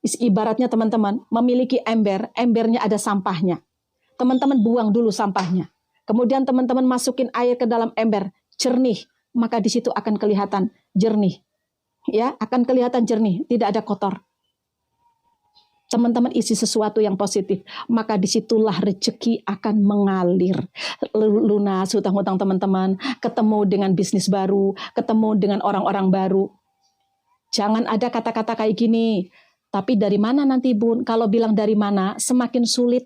Ibaratnya teman-teman memiliki ember, embernya ada sampahnya. Teman-teman buang dulu sampahnya. Kemudian teman-teman masukin air ke dalam ember, jernih, maka di situ akan kelihatan jernih. Ya, akan kelihatan jernih, tidak ada kotor. Teman-teman isi sesuatu yang positif, maka disitulah rezeki akan mengalir. Lunas hutang-hutang teman-teman, ketemu dengan bisnis baru, ketemu dengan orang-orang baru. Jangan ada kata-kata kayak gini, tapi dari mana nanti Bun? Kalau bilang dari mana, semakin sulit.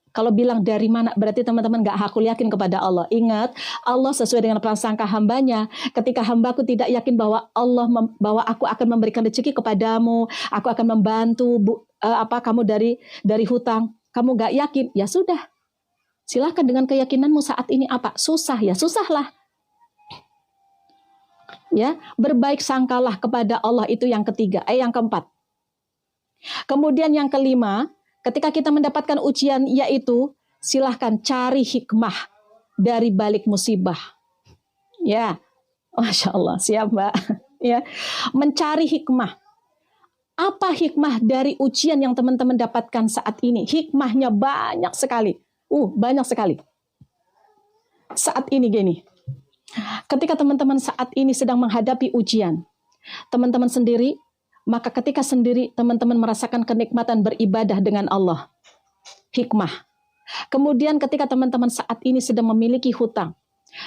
Kalau bilang dari mana, berarti teman-teman gak hakul yakin kepada Allah. Ingat, Allah sesuai dengan prasangka hambanya. Ketika hambaku tidak yakin bahwa bahwa aku akan memberikan rezeki kepadamu, aku akan membantu kamu dari hutang. Kamu gak yakin, ya sudah. Silahkan dengan keyakinanmu saat ini apa? Susah, ya susahlah. Ya, berbaik sangkalah kepada Allah, itu yang ketiga. Yang keempat. Kemudian yang kelima, ketika kita mendapatkan ujian, yaitu silahkan cari hikmah dari balik musibah. Ya, Masya Allah, siap Mbak. Ya, mencari hikmah. Apa hikmah dari ujian yang teman-teman dapatkan saat ini? Hikmahnya banyak sekali. Banyak sekali. Saat ini gini. Ketika teman-teman saat ini sedang menghadapi ujian, teman-teman sendiri, maka ketika sendiri teman-teman merasakan kenikmatan beribadah dengan Allah. Hikmah. Kemudian ketika teman-teman saat ini sedang memiliki hutang,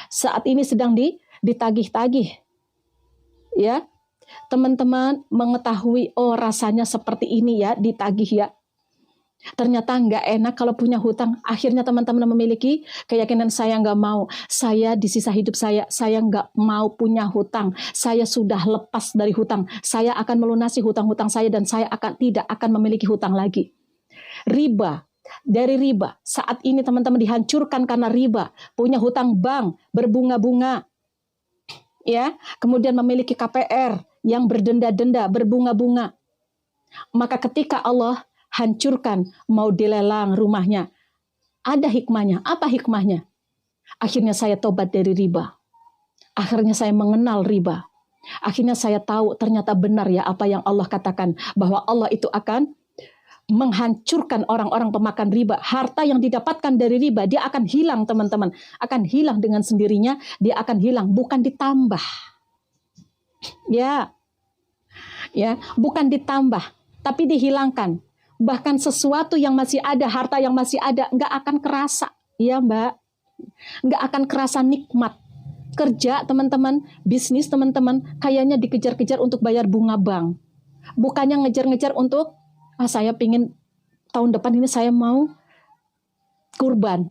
saat ini sedang ditagih-tagih. Ya. Teman-teman mengetahui, rasanya seperti ini ya, ditagih ya. Ternyata nggak enak kalau punya hutang. Akhirnya teman-teman memiliki keyakinan, saya nggak mau. Saya di sisa hidup saya nggak mau punya hutang. Saya sudah lepas dari hutang. Saya akan melunasi hutang-hutang saya dan saya tidak akan memiliki hutang lagi. Riba. Dari riba. Saat ini teman-teman dihancurkan karena riba. Punya hutang bank, berbunga-bunga. Ya, kemudian memiliki KPR yang berdenda-denda, berbunga-bunga. Maka ketika Allah hancurkan, mau dilelang rumahnya, ada hikmahnya. Apa hikmahnya? Akhirnya saya tobat dari riba. Akhirnya saya mengenal riba. Akhirnya saya tahu ternyata benar ya apa yang Allah katakan, bahwa Allah itu akan menghancurkan orang-orang pemakan riba. Harta yang didapatkan dari riba, dia akan hilang teman-teman. Akan hilang dengan sendirinya, dia akan hilang, bukan ditambah. Ya, bukan ditambah, tapi dihilangkan. Bahkan sesuatu yang masih ada, harta yang masih ada, nggak akan kerasa. Ya Mbak, nggak akan kerasa nikmat. Kerja teman-teman, bisnis teman-teman, kayaknya dikejar-kejar untuk bayar bunga bank. Bukannya ngejar-ngejar untuk, saya pingin tahun depan ini saya mau kurban.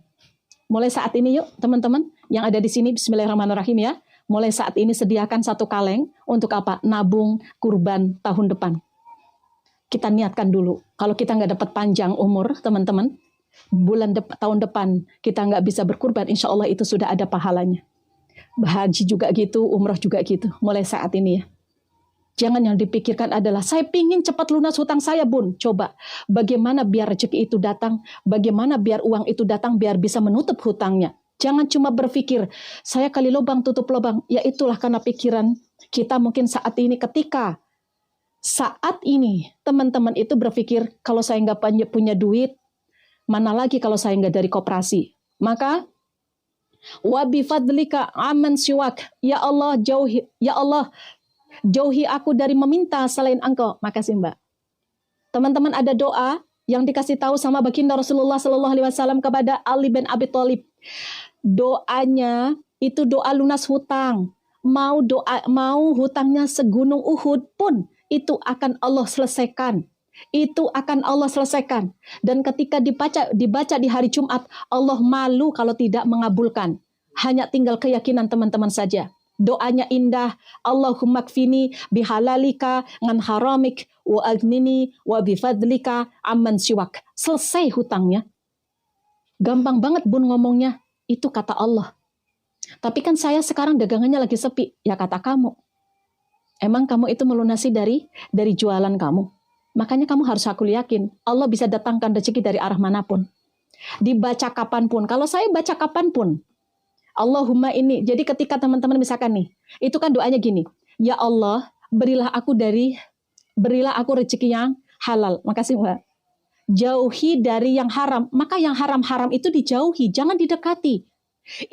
Mulai saat ini yuk teman-teman, yang ada di sini, bismillahirrahmanirrahim ya. Mulai saat ini sediakan 1 kaleng, untuk apa? Nabung kurban tahun depan. Kita niatkan dulu. Kalau kita nggak dapat panjang umur, teman-teman, tahun depan kita nggak bisa berkurban, insya Allah itu sudah ada pahalanya. Haji juga gitu, umroh juga gitu. Mulai saat ini ya. Jangan yang dipikirkan adalah, saya pingin cepat lunas hutang saya Bun. Coba, bagaimana biar rezeki itu datang, bagaimana biar uang itu datang, biar bisa menutup hutangnya. Jangan cuma berpikir, saya kali lubang tutup lubang. Ya itulah karena pikiran kita mungkin saat ini, ketika saat ini teman-teman itu berpikir, kalau saya nggak punya duit, mana lagi kalau saya nggak dari koperasi. Maka wa bifadlika aman siwak, ya Allah jauhi aku dari meminta selain Engkau. Makasih Mbak. Teman-teman, ada doa yang dikasih tahu sama baginda Rasulullah SAW kepada Ali bin Abi Thalib. Doanya itu doa lunas hutang. Mau hutangnya segunung Uhud pun, itu akan Allah selesaikan. Itu akan Allah selesaikan. Dan ketika dibaca di hari Jumat, Allah malu kalau tidak mengabulkan. Hanya tinggal keyakinan teman-teman saja. Doanya indah. Allahumma kfini bihalalika ngan haramik wa agnini wa bifadlika amman siwak. Selesai hutangnya. gampang banget Bun ngomongnya. Itu kata Allah. Tapi kan saya sekarang dagangannya lagi sepi. Ya kata kamu. Emang kamu itu melunasi dari jualan kamu. Makanya kamu harus aku yakin. Allah bisa datangkan rezeki dari arah manapun. Dibaca kapanpun. Kalau saya baca kapanpun. Allahumma ini. Jadi ketika teman-teman misalkan nih. Itu kan doanya gini. Ya Allah, berilah aku rezeki yang halal. Makasih Mbak. Jauhi dari yang haram. Maka yang haram-haram itu dijauhi. Jangan didekati.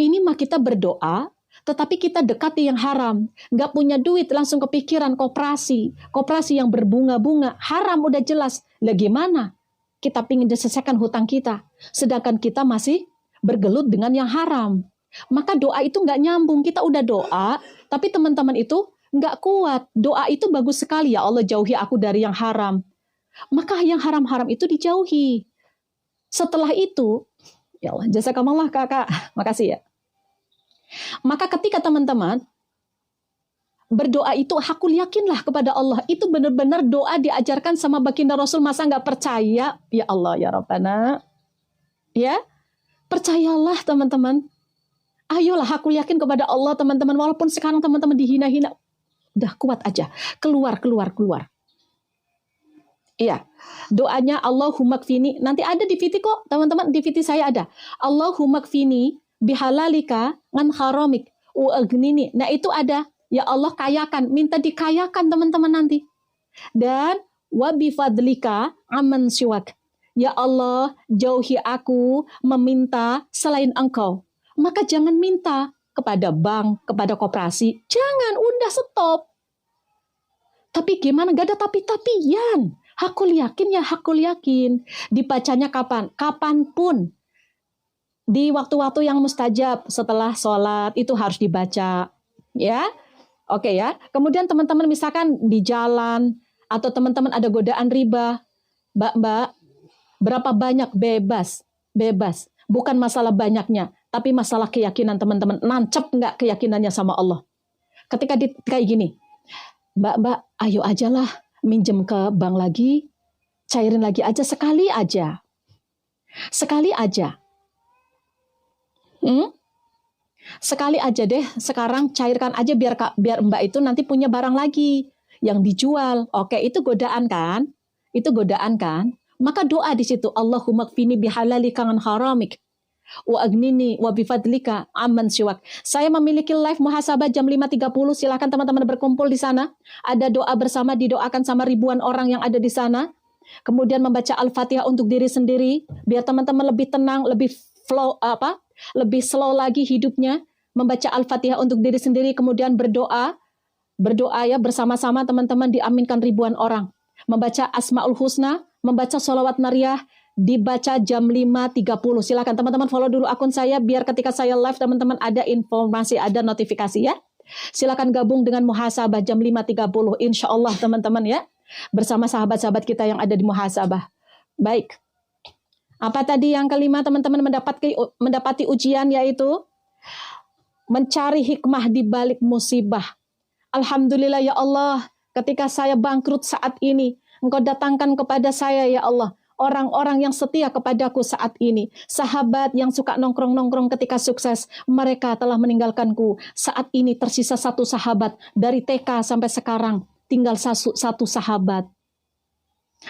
Ini mah kita berdoa, tetapi kita dekati yang haram. Nggak punya duit, langsung kepikiran koperasi. Koperasi yang berbunga-bunga. Haram udah jelas. Lah gimana? Kita pingin diselesaikan hutang kita. Sedangkan kita masih bergelut dengan yang haram. Maka doa itu nggak nyambung. Kita udah doa, tapi teman-teman itu nggak kuat. Doa itu bagus sekali. Ya Allah, jauhi aku dari yang haram. Maka yang haram-haram itu dijauhi. Setelah itu, ya Allah, jazakallah kakak, makasih ya. Maka ketika teman-teman berdoa itu, aku yakinlah kepada Allah. Itu benar-benar doa diajarkan sama baginda Rasul. Masa nggak percaya? Ya Allah, ya Rabbana. Ya, percayalah teman-teman. Ayolah, aku yakin kepada Allah teman-teman. Walaupun sekarang teman-teman dihina-hina, udah kuat aja. Keluar. Iya, doanya Allahumma kfini. Nanti ada di VT kok, teman-teman. Di VT saya ada. Allahumma kfini bihalalika ngan haramik uagnini. Nah itu ada. Ya Allah kayakan. Minta dikayakan teman-teman nanti. Dan wabifadlika aman siwak. Ya Allah jauhi aku meminta selain engkau. Maka jangan minta kepada bank, kepada koperasi. Jangan, udah stop. Tapi gimana? Gak ada tapi-tapian. Hakul yakin. Dibacanya kapan? Kapanpun. Di waktu-waktu yang mustajab. Setelah sholat itu harus dibaca. Ya, oke ya. Kemudian teman-teman misalkan di jalan. Atau teman-teman ada godaan riba. Mbak, berapa banyak? Bebas. Bukan masalah banyaknya. Tapi masalah keyakinan teman-teman. Nancep nggak keyakinannya sama Allah? Ketika kayak gini. Mbak, ayo ajalah. Minjem ke bank lagi, cairin lagi aja sekali aja. Sekali aja deh, sekarang cairkan aja biar Mbak itu nanti punya barang lagi yang dijual. Oke, itu godaan kan? Maka doa di situ, Allahumma kfini bihalalika an haramik wa agnini wa bifadlika aman siwak. Saya memiliki live muhasabah jam 5.30. Silakan teman-teman berkumpul di sana. Ada doa bersama, didoakan sama ribuan orang yang ada di sana. Kemudian membaca Al-Fatihah untuk diri sendiri biar teman-teman lebih tenang, lebih slow lagi hidupnya. Membaca Al-Fatihah untuk diri sendiri, kemudian berdoa ya bersama-sama teman-teman, diaminkan ribuan orang. Membaca Asmaul Husna, membaca sholawat nariyah, dibaca jam 5.30. Silakan teman-teman follow dulu akun saya biar ketika saya live teman-teman ada informasi, ada notifikasi ya. Silakan gabung dengan muhasabah jam 5.30 insya Allah teman-teman ya. Bersama sahabat-sahabat kita yang ada di muhasabah. Baik. Apa tadi yang kelima teman-teman mendapati ujian, yaitu mencari hikmah di balik musibah. Alhamdulillah ya Allah, ketika saya bangkrut saat ini, Engkau datangkan kepada saya ya Allah orang-orang yang setia kepadaku saat ini. Sahabat yang suka nongkrong-nongkrong ketika sukses, mereka telah meninggalkanku. Saat ini tersisa satu sahabat. Dari TK sampai sekarang, tinggal satu sahabat.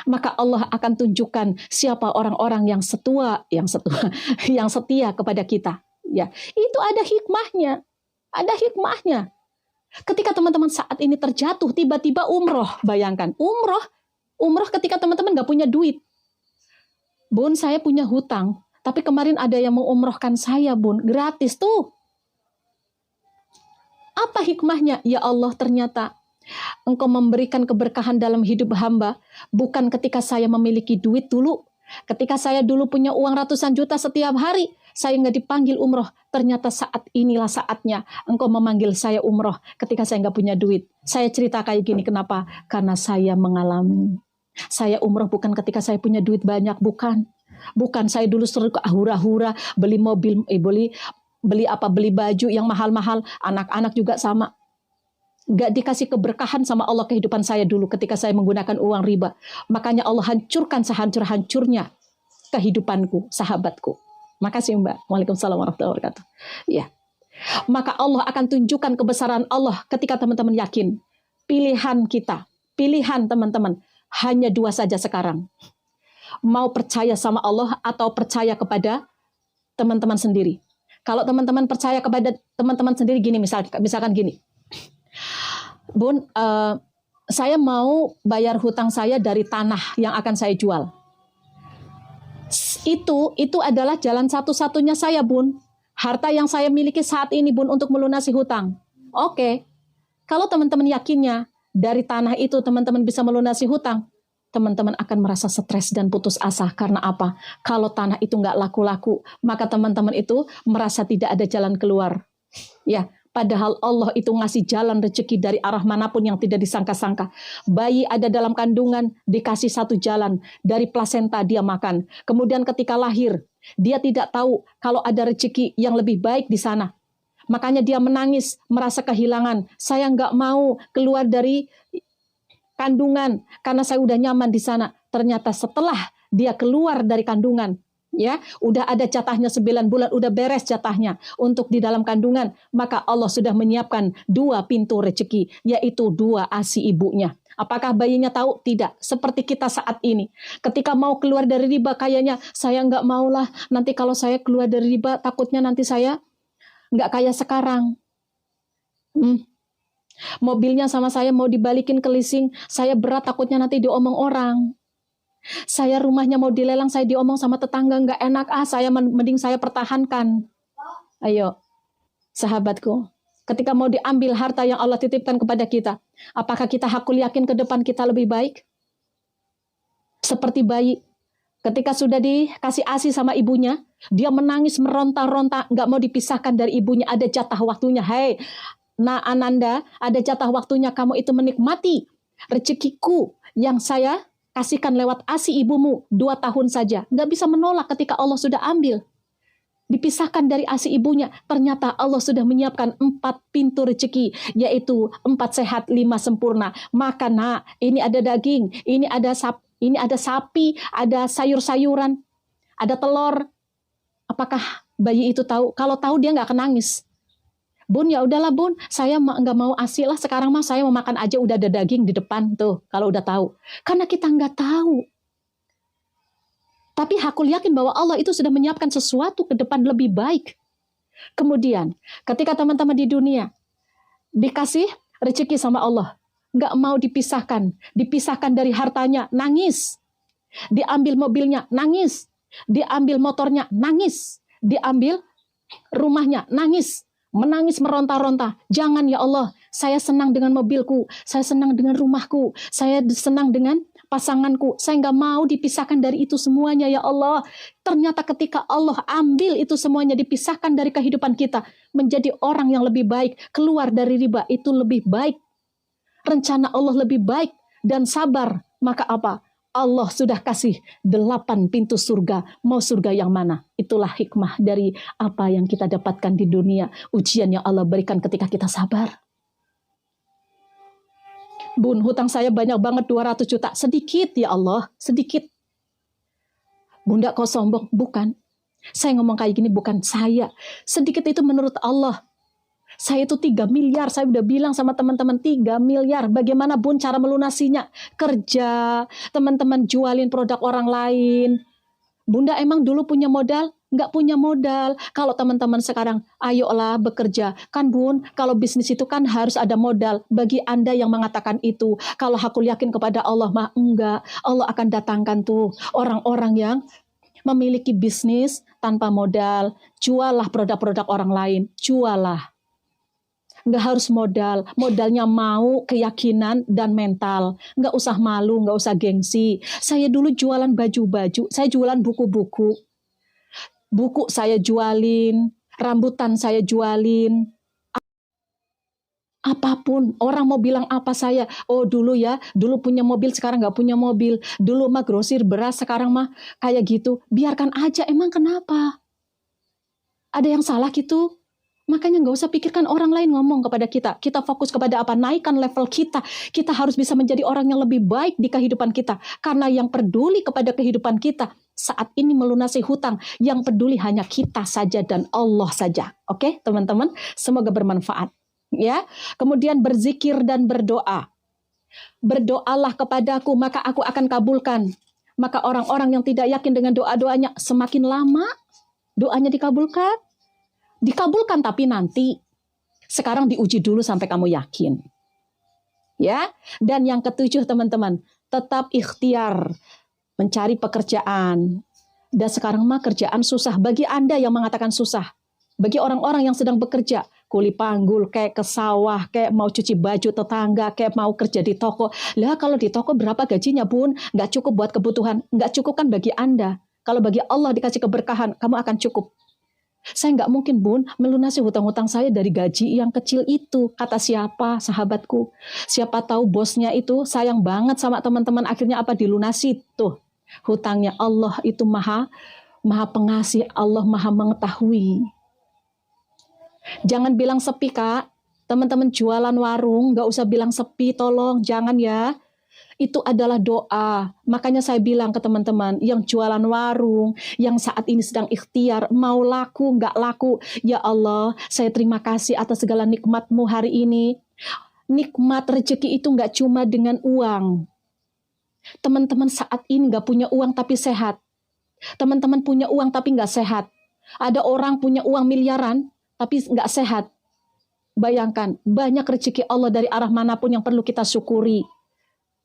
Maka Allah akan tunjukkan siapa orang-orang yang setia kepada kita. Ya, itu ada hikmahnya. Ketika teman-teman saat ini terjatuh, tiba-tiba umroh. Bayangkan, umroh ketika teman-teman gak punya duit. Bun, saya punya hutang, tapi kemarin ada yang mengumrohkan saya, Bun. Gratis tuh. Apa hikmahnya? Ya Allah, ternyata Engkau memberikan keberkahan dalam hidup hamba, bukan ketika saya memiliki duit dulu. Ketika saya dulu punya uang ratusan juta setiap hari, saya nggak dipanggil umroh. Ternyata saat inilah saatnya Engkau memanggil saya umroh ketika saya nggak punya duit. Saya cerita kayak gini, kenapa? Karena saya mengalami. Saya umroh bukan ketika saya punya duit banyak, bukan. Saya dulu sering hura-hura, beli mobil, beli baju yang mahal-mahal, anak-anak juga sama. Gak dikasih keberkahan sama Allah kehidupan saya dulu ketika saya menggunakan uang riba. Makanya Allah hancurkan sehancur-hancurnya kehidupanku, sahabatku. Makasih Mbak. Waalaikumsalam warahmatullahi wabarakatuh. Ya. Maka Allah akan tunjukkan kebesaran Allah ketika teman-teman yakin. Pilihan kita, pilihan teman-teman, hanya dua saja sekarang. Mau percaya sama Allah atau percaya kepada teman-teman sendiri. Kalau teman-teman percaya kepada teman-teman sendiri gini, misalkan gini. Bun, saya mau bayar hutang saya dari tanah yang akan saya jual. Itu adalah jalan satu-satunya saya, Bun. Harta yang saya miliki saat ini, Bun, untuk melunasi hutang. Oke. Kalau teman-teman yakinnya dari tanah itu teman-teman bisa melunasi hutang, teman-teman akan merasa stres dan putus asa. Karena apa? Kalau tanah itu nggak laku-laku, maka teman-teman itu merasa tidak ada jalan keluar. Ya, padahal Allah itu ngasih jalan rezeki dari arah manapun yang tidak disangka-sangka. Bayi ada dalam kandungan, dikasih satu jalan. Dari plasenta dia makan. Kemudian ketika lahir, dia tidak tahu kalau ada rezeki yang lebih baik di sana. Makanya dia menangis, merasa kehilangan. Saya nggak mau keluar dari kandungan karena saya udah nyaman di sana. Ternyata setelah dia keluar dari kandungan, ya, udah ada jatahnya 9 bulan, udah beres jatahnya untuk di dalam kandungan, maka Allah sudah menyiapkan 2 pintu rezeki, yaitu 2 ASI ibunya. Apakah bayinya tahu? Tidak. Seperti kita saat ini. Ketika mau keluar dari riba, kayaknya saya nggak maulah. Nanti kalau saya keluar dari riba, takutnya nanti saya nggak kayak sekarang. Mobilnya sama saya mau dibalikin ke leasing, saya berat takutnya nanti diomong orang. Saya rumahnya mau dilelang, saya diomong sama tetangga, nggak enak, saya mending saya pertahankan. Ayo, sahabatku, ketika mau diambil harta yang Allah titipkan kepada kita, apakah kita hakul yakin ke depan kita lebih baik? Seperti bayi, ketika sudah dikasih ASI sama ibunya, dia menangis, meronta-ronta, nggak mau dipisahkan dari ibunya, ada jatah waktunya. Hei, nah Ananda, ada jatah waktunya kamu itu menikmati rezekiku yang saya kasihkan lewat ASI ibumu 2 tahun saja. Nggak bisa menolak ketika Allah sudah ambil. Dipisahkan dari ASI ibunya, ternyata Allah sudah menyiapkan 4 pintu rezeki, yaitu 4 sehat, 5 sempurna. Maka nak, ini ada daging, ini ada sapi, ada sayur-sayuran, ada telur. Apakah bayi itu tahu? Kalau tahu dia nggak akan nangis. Bun, ya udahlah Bun, saya nggak mau ASI lah, sekarang mah saya mau makan aja, udah ada daging di depan tuh, kalau udah tahu. Karena kita nggak tahu. Tapi hakul yakin bahwa Allah itu sudah menyiapkan sesuatu ke depan lebih baik. Kemudian, ketika teman-teman di dunia dikasih rezeki sama Allah, nggak mau dipisahkan dari hartanya, nangis. Diambil mobilnya, nangis. Diambil motornya, nangis. Diambil rumahnya, nangis. Menangis meronta-ronta. Jangan ya Allah, saya senang dengan mobilku, saya senang dengan rumahku, saya senang dengan pasanganku, saya nggak mau dipisahkan dari itu semuanya ya Allah. Ternyata ketika Allah ambil itu semuanya, dipisahkan dari kehidupan kita, menjadi orang yang lebih baik, keluar dari riba, itu lebih baik. Rencana Allah lebih baik dan sabar. Maka apa? Allah sudah kasih 8 pintu surga. Mau surga yang mana? Itulah hikmah dari apa yang kita dapatkan di dunia. Ujian yang Allah berikan ketika kita sabar. Bun, hutang saya banyak banget, 200 juta. Sedikit ya Allah, sedikit. Bunda kau sombong? Bukan. Saya ngomong kayak gini bukan saya. Sedikit itu menurut Allah. Saya itu 3 miliar, saya udah bilang sama teman-teman 3 miliar. Bagaimana Bun cara melunasinya? Kerja, teman-teman jualin produk orang lain. Bunda emang dulu punya modal? Nggak punya modal. Kalau teman-teman sekarang, ayolah bekerja. Kan Bun, kalau bisnis itu kan harus ada modal. Bagi Anda yang mengatakan itu, kalau aku yakin kepada Allah, mah enggak. Allah akan datangkan tuh orang-orang yang memiliki bisnis tanpa modal. Jualah produk-produk orang lain. Jualah. Nggak harus modal, modalnya mau, keyakinan, dan mental. Nggak usah malu, nggak usah gengsi. Saya dulu jualan baju-baju, saya jualan buku-buku. Buku saya jualin, rambutan saya jualin. Apapun, orang mau bilang apa saya, oh dulu ya, dulu punya mobil, sekarang nggak punya mobil. Dulu mah grosir beras, sekarang mah kayak gitu. Biarkan aja, emang kenapa? Ada yang salah gitu? Makanya nggak usah pikirkan orang lain ngomong kepada kita. Kita fokus kepada apa? Naikkan level kita. Kita harus bisa menjadi orang yang lebih baik di kehidupan kita. Karena yang peduli kepada kehidupan kita saat ini melunasi hutang. Yang peduli hanya kita saja dan Allah saja. Oke, teman-teman? Semoga bermanfaat. Ya. Kemudian berzikir dan berdoa. Berdoalah kepadaku, maka aku akan kabulkan. Maka orang-orang yang tidak yakin dengan doa-doanya, semakin lama doanya dikabulkan. Dikabulkan tapi nanti. Sekarang diuji dulu sampai kamu yakin. Ya. Dan yang ketujuh teman-teman, tetap ikhtiar mencari pekerjaan. Dan sekarang mah kerjaan susah. Bagi Anda yang mengatakan susah. Bagi orang-orang yang sedang bekerja, kuli panggul, kayak ke sawah, kayak mau cuci baju tetangga, kayak mau kerja di toko. Lah kalau di toko berapa gajinya bun? Nggak cukup buat kebutuhan. Nggak cukup kan bagi Anda. Kalau bagi Allah dikasih keberkahan, kamu akan cukup. Saya nggak mungkin bun melunasi hutang-hutang saya dari gaji yang kecil itu. Kata siapa? Sahabatku. Siapa tahu bosnya itu sayang banget sama teman-teman. Akhirnya apa? Dilunasi tuh. Hutangnya. Allah itu maha pengasih. Allah maha mengetahui. Jangan bilang sepi kak. Teman-teman jualan warung nggak usah bilang sepi. Tolong jangan ya. Itu adalah doa. Makanya saya bilang ke teman-teman yang jualan warung, yang saat ini sedang ikhtiar, mau laku, nggak laku. Ya Allah, saya terima kasih atas segala nikmat-Mu hari ini. Nikmat rezeki itu nggak cuma dengan uang. Teman-teman saat ini nggak punya uang tapi sehat. Teman-teman punya uang tapi nggak sehat. Ada orang punya uang miliaran tapi nggak sehat. Bayangkan, banyak rezeki Allah dari arah manapun yang perlu kita syukuri.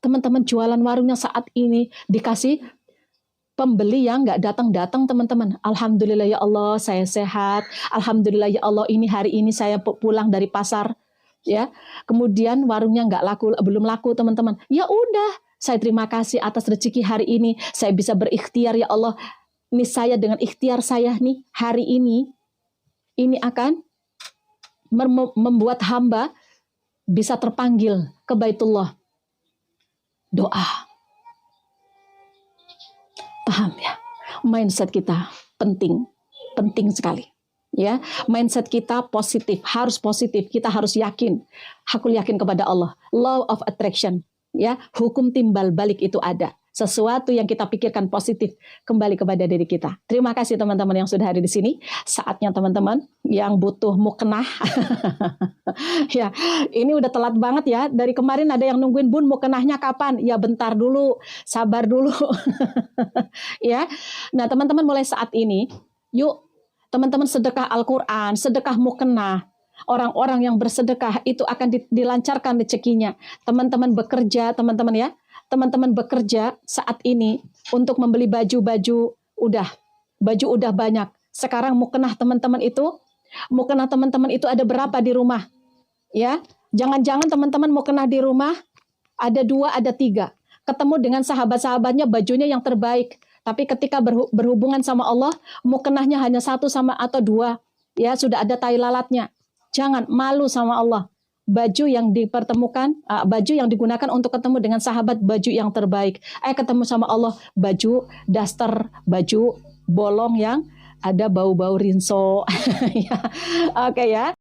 Teman-teman jualan warungnya saat ini dikasih pembeli yang nggak datang-datang teman-teman. Alhamdulillah ya Allah saya sehat. Alhamdulillah ya Allah ini hari ini saya pulang dari pasar. Ya, kemudian warungnya nggak laku, belum laku teman-teman. Ya udah, saya terima kasih atas rezeki hari ini. Saya bisa berikhtiar ya Allah. Ini saya dengan ikhtiar saya nih hari ini akan membuat hamba bisa terpanggil ke Baitullah. Doa. Paham ya? Mindset kita penting sekali. Ya, mindset kita positif, harus positif. Kita harus yakin. Aku yakin kepada Allah. Law of attraction, ya, hukum timbal balik itu ada. Sesuatu yang kita pikirkan positif kembali kepada diri kita. Terima kasih teman-teman yang sudah hadir di sini. Saatnya teman-teman yang butuh muknah. Ya, ini udah telat banget ya. Dari kemarin ada yang nungguin bun muknahnya kapan? Ya bentar dulu, sabar dulu. Ya. Nah, teman-teman mulai saat ini, yuk teman-teman sedekah Al-Qur'an, sedekah muknah. Orang-orang yang bersedekah itu akan dilancarkan rezekinya. Teman-teman bekerja, teman-teman ya. Teman-teman bekerja saat ini untuk membeli baju-baju baju udah banyak. Sekarang muknah teman-teman itu ada berapa di rumah? Ya, jangan-jangan teman-teman muknah di rumah ada 2, ada 3. Ketemu dengan sahabat-sahabatnya bajunya yang terbaik. Tapi ketika berhubungan sama Allah, muknahnya hanya 1 sama atau 2. Ya, sudah ada tai lalatnya. Jangan malu sama Allah. Baju yang dipertemukan, baju yang digunakan untuk ketemu dengan sahabat, baju yang terbaik. Ketemu sama Allah, baju daster, baju bolong yang ada bau-bau rinso. Ya. Oke ya.